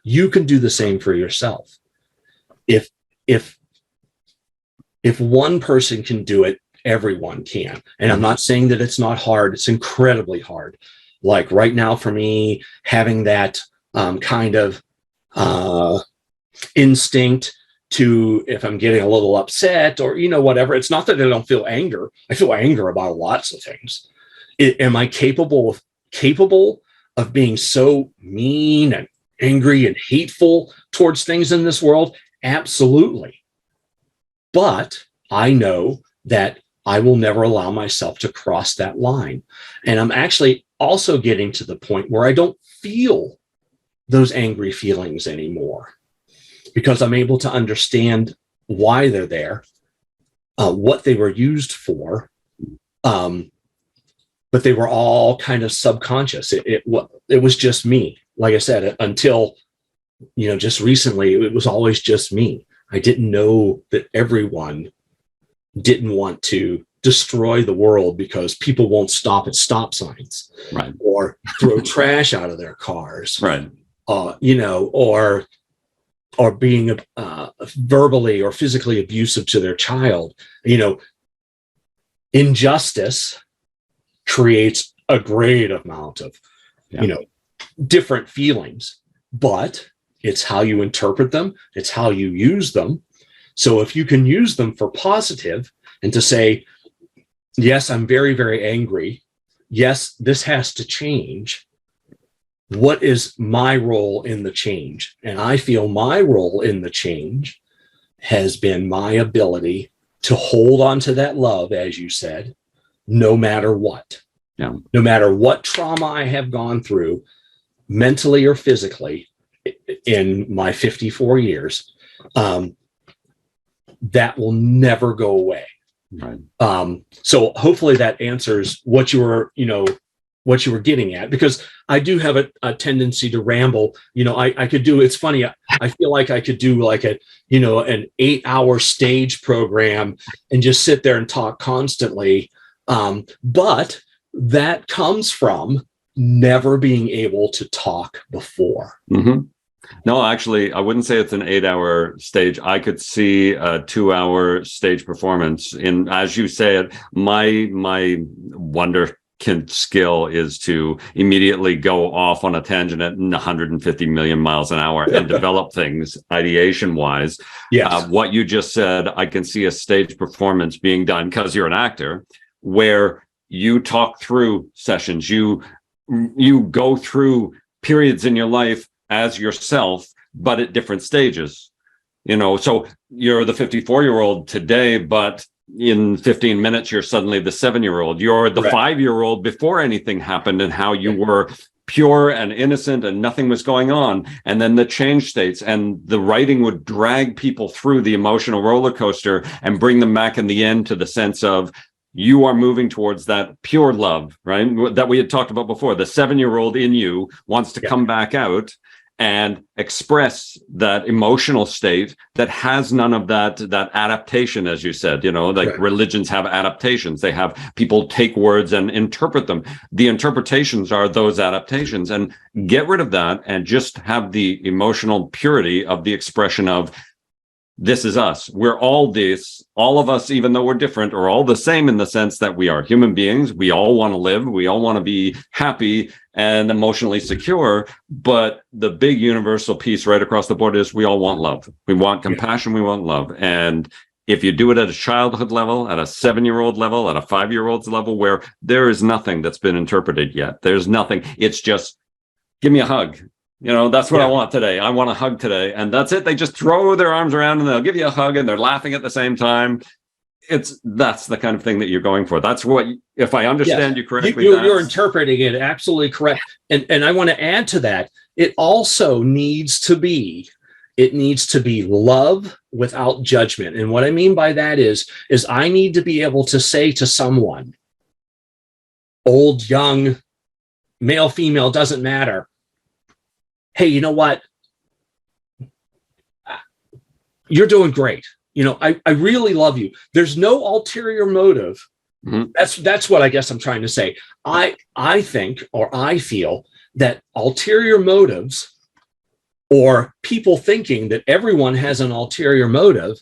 you can do the same for yourself. If one person can do it, everyone can. And I'm not saying that it's not hard. It's incredibly hard. Like right now for me, having that kind of instinct to, if I'm getting a little upset or, whatever, it's not that I don't feel anger. I feel anger about lots of things. Am I capable of being so mean and angry and hateful towards things in this world? Absolutely. But I know that I will never allow myself to cross that line. And I'm actually also getting to the point where I don't feel those angry feelings anymore, because I'm able to understand why they're there, what they were used for, but they were all kind of subconscious. It was just me. Like I said, until, just recently, it was always just me. I didn't know that everyone didn't want to destroy the world because people won't stop at stop signs, right, or throw trash out of their cars, right, or being verbally or physically abusive to their child. Injustice creates a great amount of, different feelings, but it's how you interpret them. It's how you use them. So if you can use them for positive and to say, yes, I'm very, very angry. Yes, this has to change. What is my role in the change? And I feel my role in the change has been my ability to hold on to that love, as you said, no matter what. Yeah. No matter what trauma I have gone through, mentally or physically, in my 54 years, that will never go away. Right. So hopefully that answers what you were getting at, because I do have a tendency to ramble. I could do, it's funny, I feel like I could do like an 8-hour stage program and just sit there and talk constantly. But that comes from never being able to talk before. Mm-hmm. No, actually, I wouldn't say it's an 8-hour stage. I could see a 2-hour stage performance. In, as you said, my wonder skill is to immediately go off on a tangent at 150 million miles an hour and develop things ideation wise. Yes. What you just said, I can see a stage performance being done, because you're an actor, where you talk through sessions, you go through periods in your life as yourself, but at different stages. So you're the 54-year-old today, but in 15 minutes, you're suddenly the 7-year-old. You're the 5-year-old before anything happened, and how you were pure and innocent and nothing was going on. And then the change states, and the writing would drag people through the emotional roller coaster and bring them back in the end to the sense of, you are moving towards that pure love, right? That we had talked about before. The 7-year-old in you wants to come back out and express that emotional state that has none of that adaptation, as you said. Religions have adaptations. They have people take words and interpret them. The interpretations are those adaptations, and get rid of that and just have the emotional purity of the expression of, this is us. We're all this. All of us, even though we're different, are all the same in the sense that we are human beings. We all want to live. We all want to be happy and emotionally secure. But the big universal piece right across the board is we all want love. We want compassion. We want love. And if you do it at a childhood level, at a 7-year-old level, at a 5-year-old's level, where there is nothing that's been interpreted yet, there's nothing. It's just, give me a hug. That's what I Yeah. want today. I want a hug today. And that's it. They just throw their arms around and they'll give you a hug and they're laughing at the same time. That's the kind of thing that you're going for. That's what, if I understand you correctly, you're interpreting it absolutely correct. And I want to add to that, it also needs to be love without judgment. And what I mean by that is I need to be able to say to someone, old, young, male, female, doesn't matter. Hey, you know what? You're doing great. I really love you. There's no ulterior motive. Mm-hmm. That's what I guess I'm trying to say. I think, or I feel, that ulterior motives, or people thinking that everyone has an ulterior motive,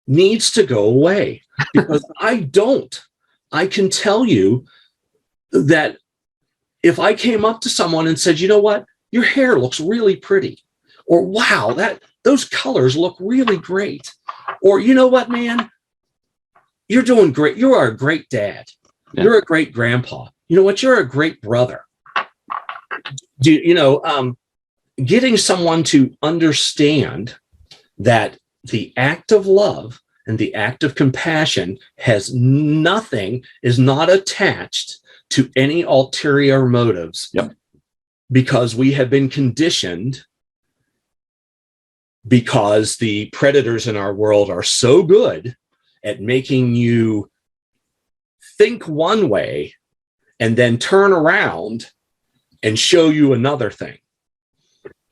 needs to go away, because I don't. I can tell you that if I came up to someone and said, you know what, your hair looks really pretty, or wow, those colors look really great, or you know what, man, you're doing great. You are a great dad. Yeah. You're a great grandpa. You know what? You're a great brother. Getting someone to understand that the act of love and the act of compassion is not attached to any ulterior motives. Yep. Because we have been conditioned, because the predators in our world are so good at making you think one way and then turn around and show you another thing.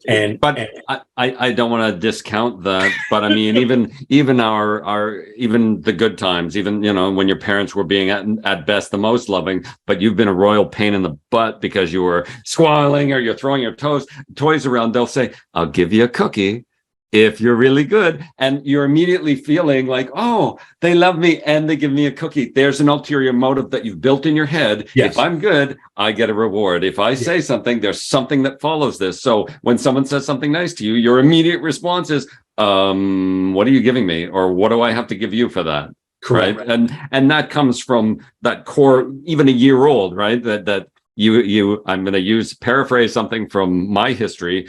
I don't want to discount that, but I mean, even the good times, even, when your parents were being at best the most loving, but you've been a royal pain in the butt because you were squalling or you're throwing your toys around, they'll say, I'll give you a cookie if you're really good. And you're immediately feeling like, oh, they love me and they give me a cookie. There's an ulterior motive that you've built in your head. Yes. If I'm good, I get a reward. If I say something, there's something that follows this. So when someone says something nice to you, your immediate response is, what are you giving me? Or what do I have to give you for that? Correct. Right. And that comes from that core, even a year old, right? That you I'm going to paraphrase something from my history.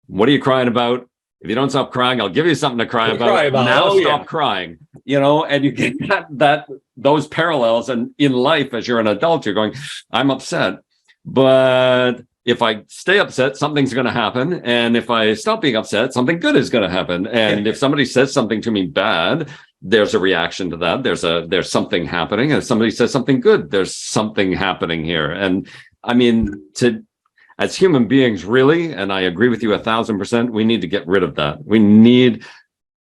What are you crying about? If you don't stop crying, I'll give you something to cry about. Now stop crying, and you get those parallels. And in life, as you're an adult, you're going, I'm upset, but if I stay upset, something's going to happen. And if I stop being upset, something good is going to happen. And if somebody says something to me bad, there's a reaction to that. There's something happening. And if somebody says something good, there's something happening here. And I mean, as human beings, really, and I agree with you 1,000%, we need to get rid of that. We need,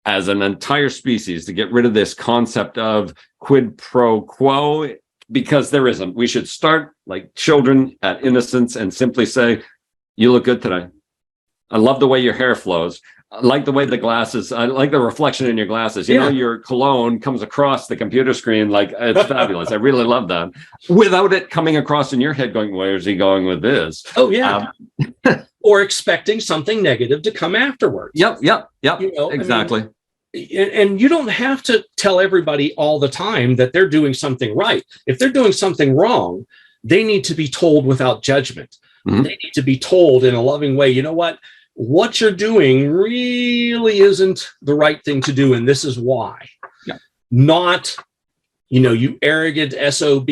as an entire species, to get rid of this concept of quid pro quo, because there isn't. We should start like children at innocence and simply say, you look good today. I love the way your hair flows. I like the way the glasses, I like the reflection in your glasses. Your cologne comes across the computer screen like it's fabulous. I really love that. Without it coming across in your head going, where's he going with this? Oh, yeah. Or expecting something negative to come afterwards. Yep. Exactly. I mean, and you don't have to tell everybody all the time that they're doing something right. If they're doing something wrong, they need to be told without judgment. Mm-hmm. They need to be told in a loving way, you know what you're doing really isn't the right thing to do, and this is why. Yeah. Not, you arrogant SOB,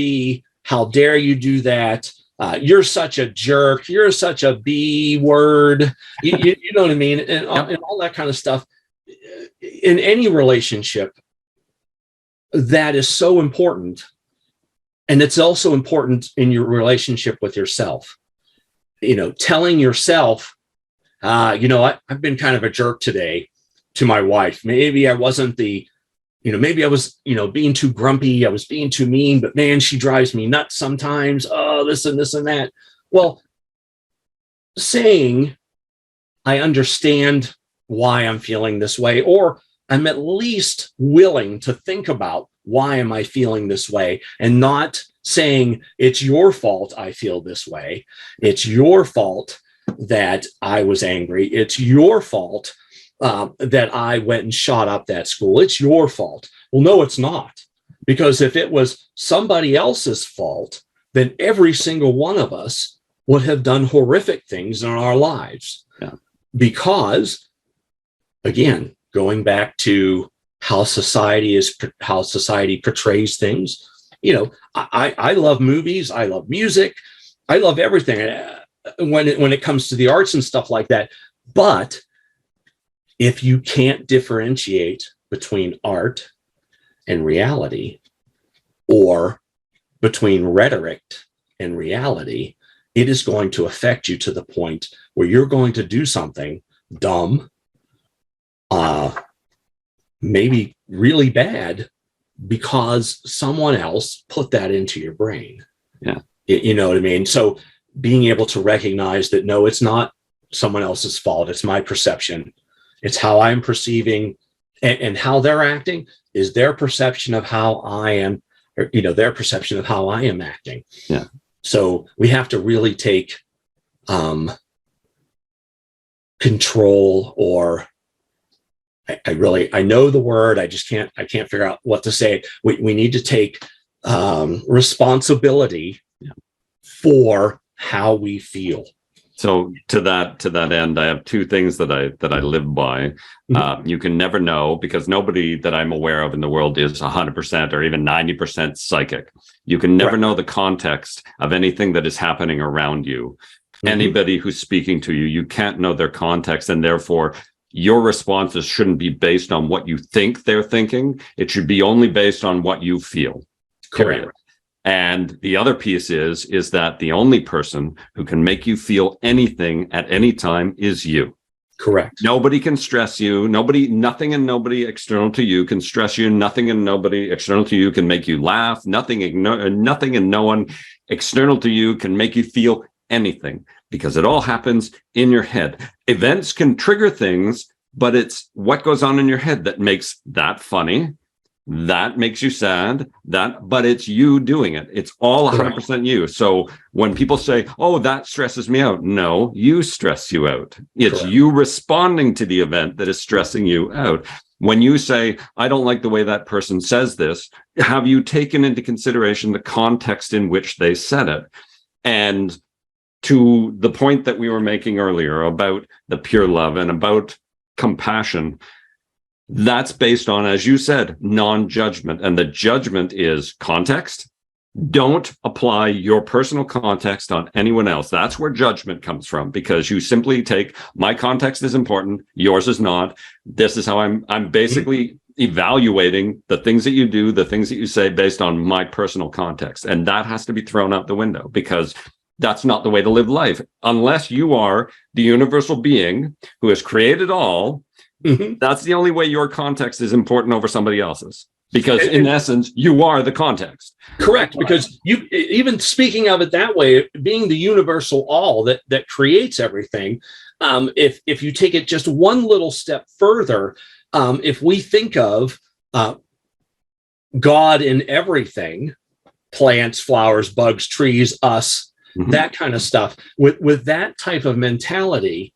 how dare you do that? You're such a jerk. You're such a B word. You know what I mean? And all that kind of stuff. In any relationship, that is so important. And it's also important in your relationship with yourself. Telling yourself, I've been kind of a jerk today to my wife. Maybe I wasn't maybe I was, being too grumpy. I was being too mean, but man, she drives me nuts sometimes. Oh, this and this and that. Well, saying, I understand why I'm feeling this way, or I'm at least willing to think about why am I feeling this way, and not saying it's your fault I feel this way. It's your fault that I was angry. It's your fault that I went and shot up that school. It's your fault. Well, no, it's not. Because if it was somebody else's fault, then every single one of us would have done horrific things in our lives. Yeah. Because, again, going back to how society portrays things, I love movies, I love music, I love everything when it comes to the arts and stuff like that. But if you can't differentiate between art and reality, or between rhetoric and reality, it is going to affect you to the point where you're going to do something dumb, maybe really bad, because someone else put that into your brain. Yeah. You know what I mean? So being able to recognize that, no, it's not someone else's fault. It's my perception. It's how I'm perceiving, and how they're acting is their perception of how I am, or, their perception of how I am acting. Yeah. So we have to really take control, or I know the word, I can't figure out what to say. We need to take responsibility for how we feel. So to that end, I have two things that I live by. Mm-hmm. You can never know, because nobody that I'm aware of in the world is 100% or even 90% psychic. You can never know the context of anything that is happening around you. Mm-hmm. Anybody who's speaking to you, you can't know their context, and therefore your responses shouldn't be based on what you think they're thinking. It should be only based on what you feel. Period. Correct. And the other piece is that the only person who can make you feel anything at any time is you. Correct. Nobody can stress you. Nothing and nobody external to you can stress you. Nothing and nobody external to you can make you laugh. Nothing and no one external to you can make you feel anything, because it all happens in your head. Events can trigger things, but it's what goes on in your head that makes that funny, that makes you sad, but it's you doing it. It's all 100% you. So when people say, oh, that stresses me out, no, you stress you out. It's you responding to the event that is stressing you out. When you say, I don't like the way that person says this, have you taken into consideration the context in which they said it? And to the point that we were making earlier about the pure love and about compassion, that's based on, as you said, non-judgment. And the judgment is context. Don't apply your personal context on anyone else. That's where judgment comes from, because you simply take, my context is important, yours is not. This is how I'm basically evaluating the things that you do, the things that you say based on my personal context. And that has to be thrown out the window, because that's not the way to live life. Unless you are the universal being who has created all, that's the only way your context is important over somebody else's. Because in essence, you are the context. Correct. Because you, even speaking of it that way, being the universal all that creates everything, if you take it just one little step further, if we think of God in everything, plants, flowers, bugs, trees, us, that kind of stuff, with that type of mentality,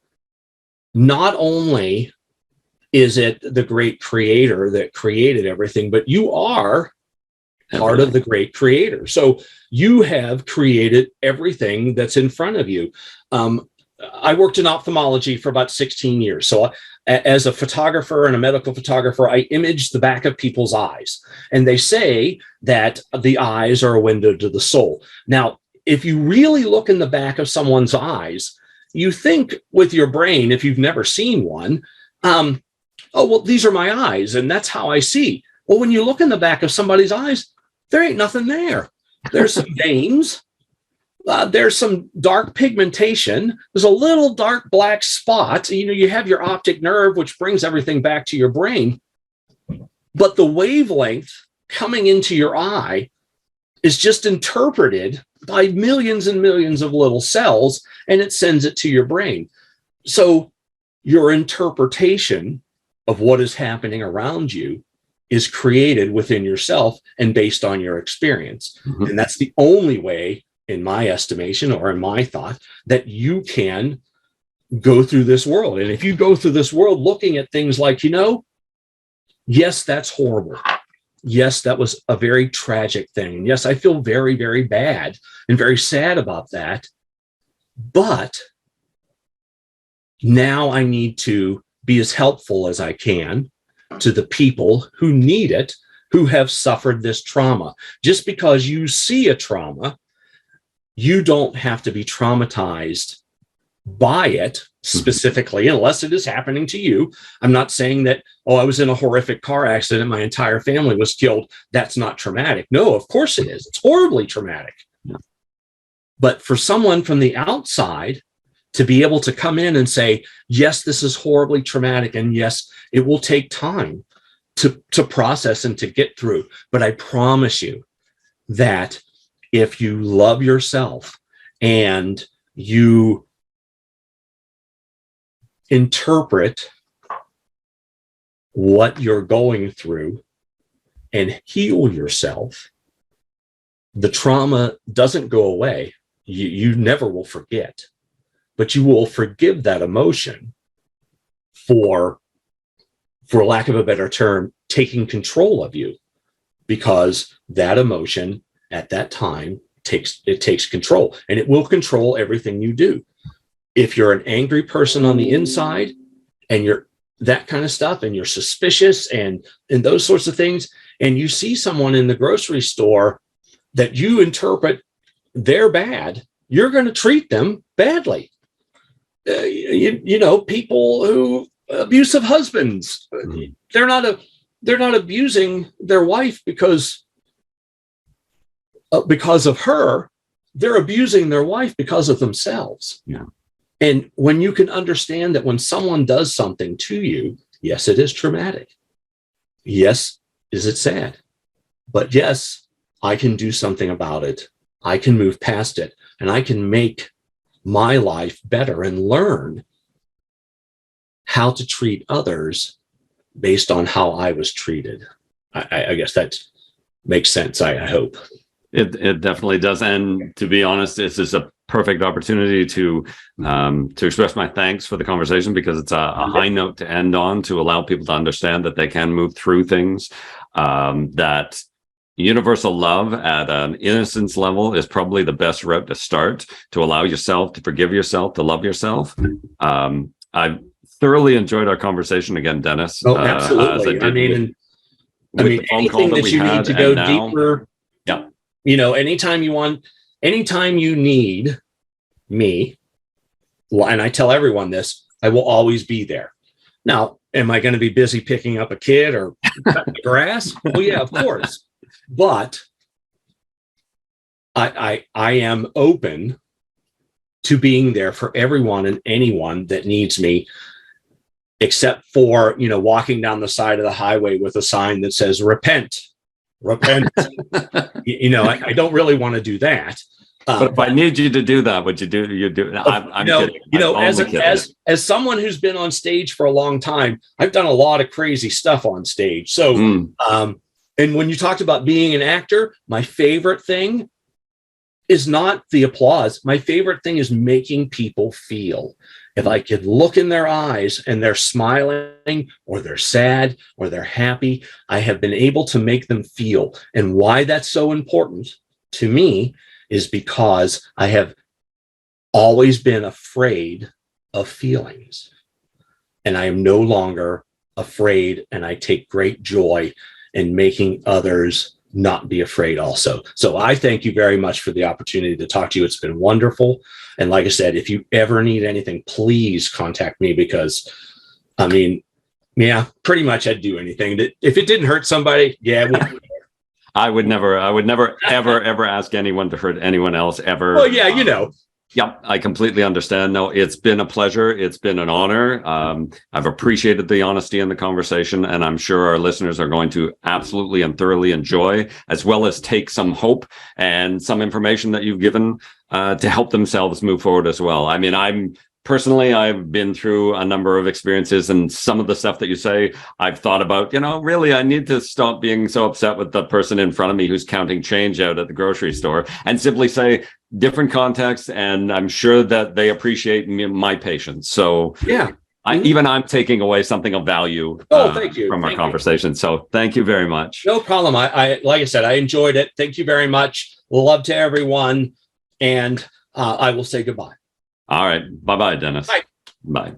not only is it the great creator that created everything, but you are part of the great creator. So you have created everything that's in front of you. I worked in ophthalmology for about 16 years. So as a photographer and a medical photographer, I imaged the back of people's eyes. And they say that the eyes are a window to the soul. Now, if you really look in the back of someone's eyes, you think with your brain, if you've never seen one, oh, well, these are my eyes, and that's how I see. Well, when you look in the back of somebody's eyes, there ain't nothing there. There's some veins. There's some dark pigmentation. There's a little dark black spot. You have your optic nerve, which brings everything back to your brain. But the wavelength coming into your eye is just interpreted by millions and millions of little cells, and it sends it to your brain. So your interpretation of what is happening around you is created within yourself and based on your experience. And that's the only way, in my estimation or in my thought, that you can go through this world. And if you go through this world looking at things like, yes, that's horrible. Yes, that was a very tragic thing. Yes, I feel very, very bad and very sad about that. But Now I need to be as helpful as I can to the people who need it, who have suffered this trauma. Just because you see a trauma, you don't have to be traumatized by it specifically, unless it is happening to you. I'm not saying that, oh, I was in a horrific car accident, my entire family was killed. That's not traumatic. No, of course it is. It's horribly traumatic. Yeah. But for someone from the outside to be able to come in and say, yes, this is horribly traumatic, and yes, it will take time to process and to get through. But I promise you that if you love yourself and you interpret what you're going through and heal yourself, the trauma doesn't go away. You never will forget, but you will forgive that emotion for lack of a better term, taking control of you, because that emotion at that time takes control, and it will control everything you do. If you're an angry person on the inside and you're that kind of stuff, and you're suspicious and those sorts of things, and you see someone in the grocery store that you interpret they're bad, you're going to treat them badly. You know, people who abusive husbands, they're not abusing their wife because of her. They're abusing their wife because of themselves. Yeah. And when you can understand that when someone does something to you, yes, it is traumatic. Yes, is it sad? But yes, I can do something about it. I can move past it, and I can make my life better and learn how to treat others based on how I was treated. I guess that makes sense. I hope. It definitely does. And to be honest, this is a perfect opportunity to express my thanks for the conversation, because it's a high note to end on, to allow people to understand that they can move through things, that universal love at an innocence level is probably the best route to start, to allow yourself to forgive yourself, to love yourself. I've thoroughly enjoyed our conversation again, Dennis. Oh, absolutely. I mean, anything that you need to go deeper. Yeah. You know, anytime you need me, and I tell everyone this, I will always be there. Now, am I going to be busy picking up a kid or cutting the grass? Well, yeah, of course. But I am open to being there for everyone and anyone that needs me, except for, you know, walking down the side of the highway with a sign that says, repent. You know, I don't really want to do that. But if I need you to do that, would you do? You do. I'm kidding. You know, as someone who's been on stage for a long time, I've done a lot of crazy stuff on stage. So, and when you talked about being an actor, my favorite thing is not the applause. My favorite thing is making people feel. If I could look in their eyes and they're smiling, or they're sad, or they're happy, I have been able to make them feel. And why that's so important to me is because I have always been afraid of feelings. And I am no longer afraid, and I take great joy in making others not be afraid also. So I thank you very much for the opportunity to talk to you. It's been wonderful. And like I said, if you ever need anything, please contact me, because I mean, yeah, pretty much I'd do anything. If it didn't hurt somebody, yeah. I would never ever ask anyone to hurt anyone else ever. Well, yeah, you know. Yep, I completely understand. No, it's been a pleasure. It's been an honor. I've appreciated the honesty in the conversation, and I'm sure our listeners are going to absolutely and thoroughly enjoy, as well as take some hope and some information that you've given to help themselves move forward as well. I mean, I've been through a number of experiences, and some of the stuff that you say, I've thought about, you know, really, I need to stop being so upset with the person in front of me who's counting change out at the grocery store, and simply say, different context, and I'm sure that they appreciate my patience. So yeah, I'm taking away something of value thank you. From our conversation. So thank you very much. No problem. I like I said, I enjoyed it. Thank you very much. Love to everyone. And I will say goodbye. All right. Bye-bye, Dennis. Bye. Bye.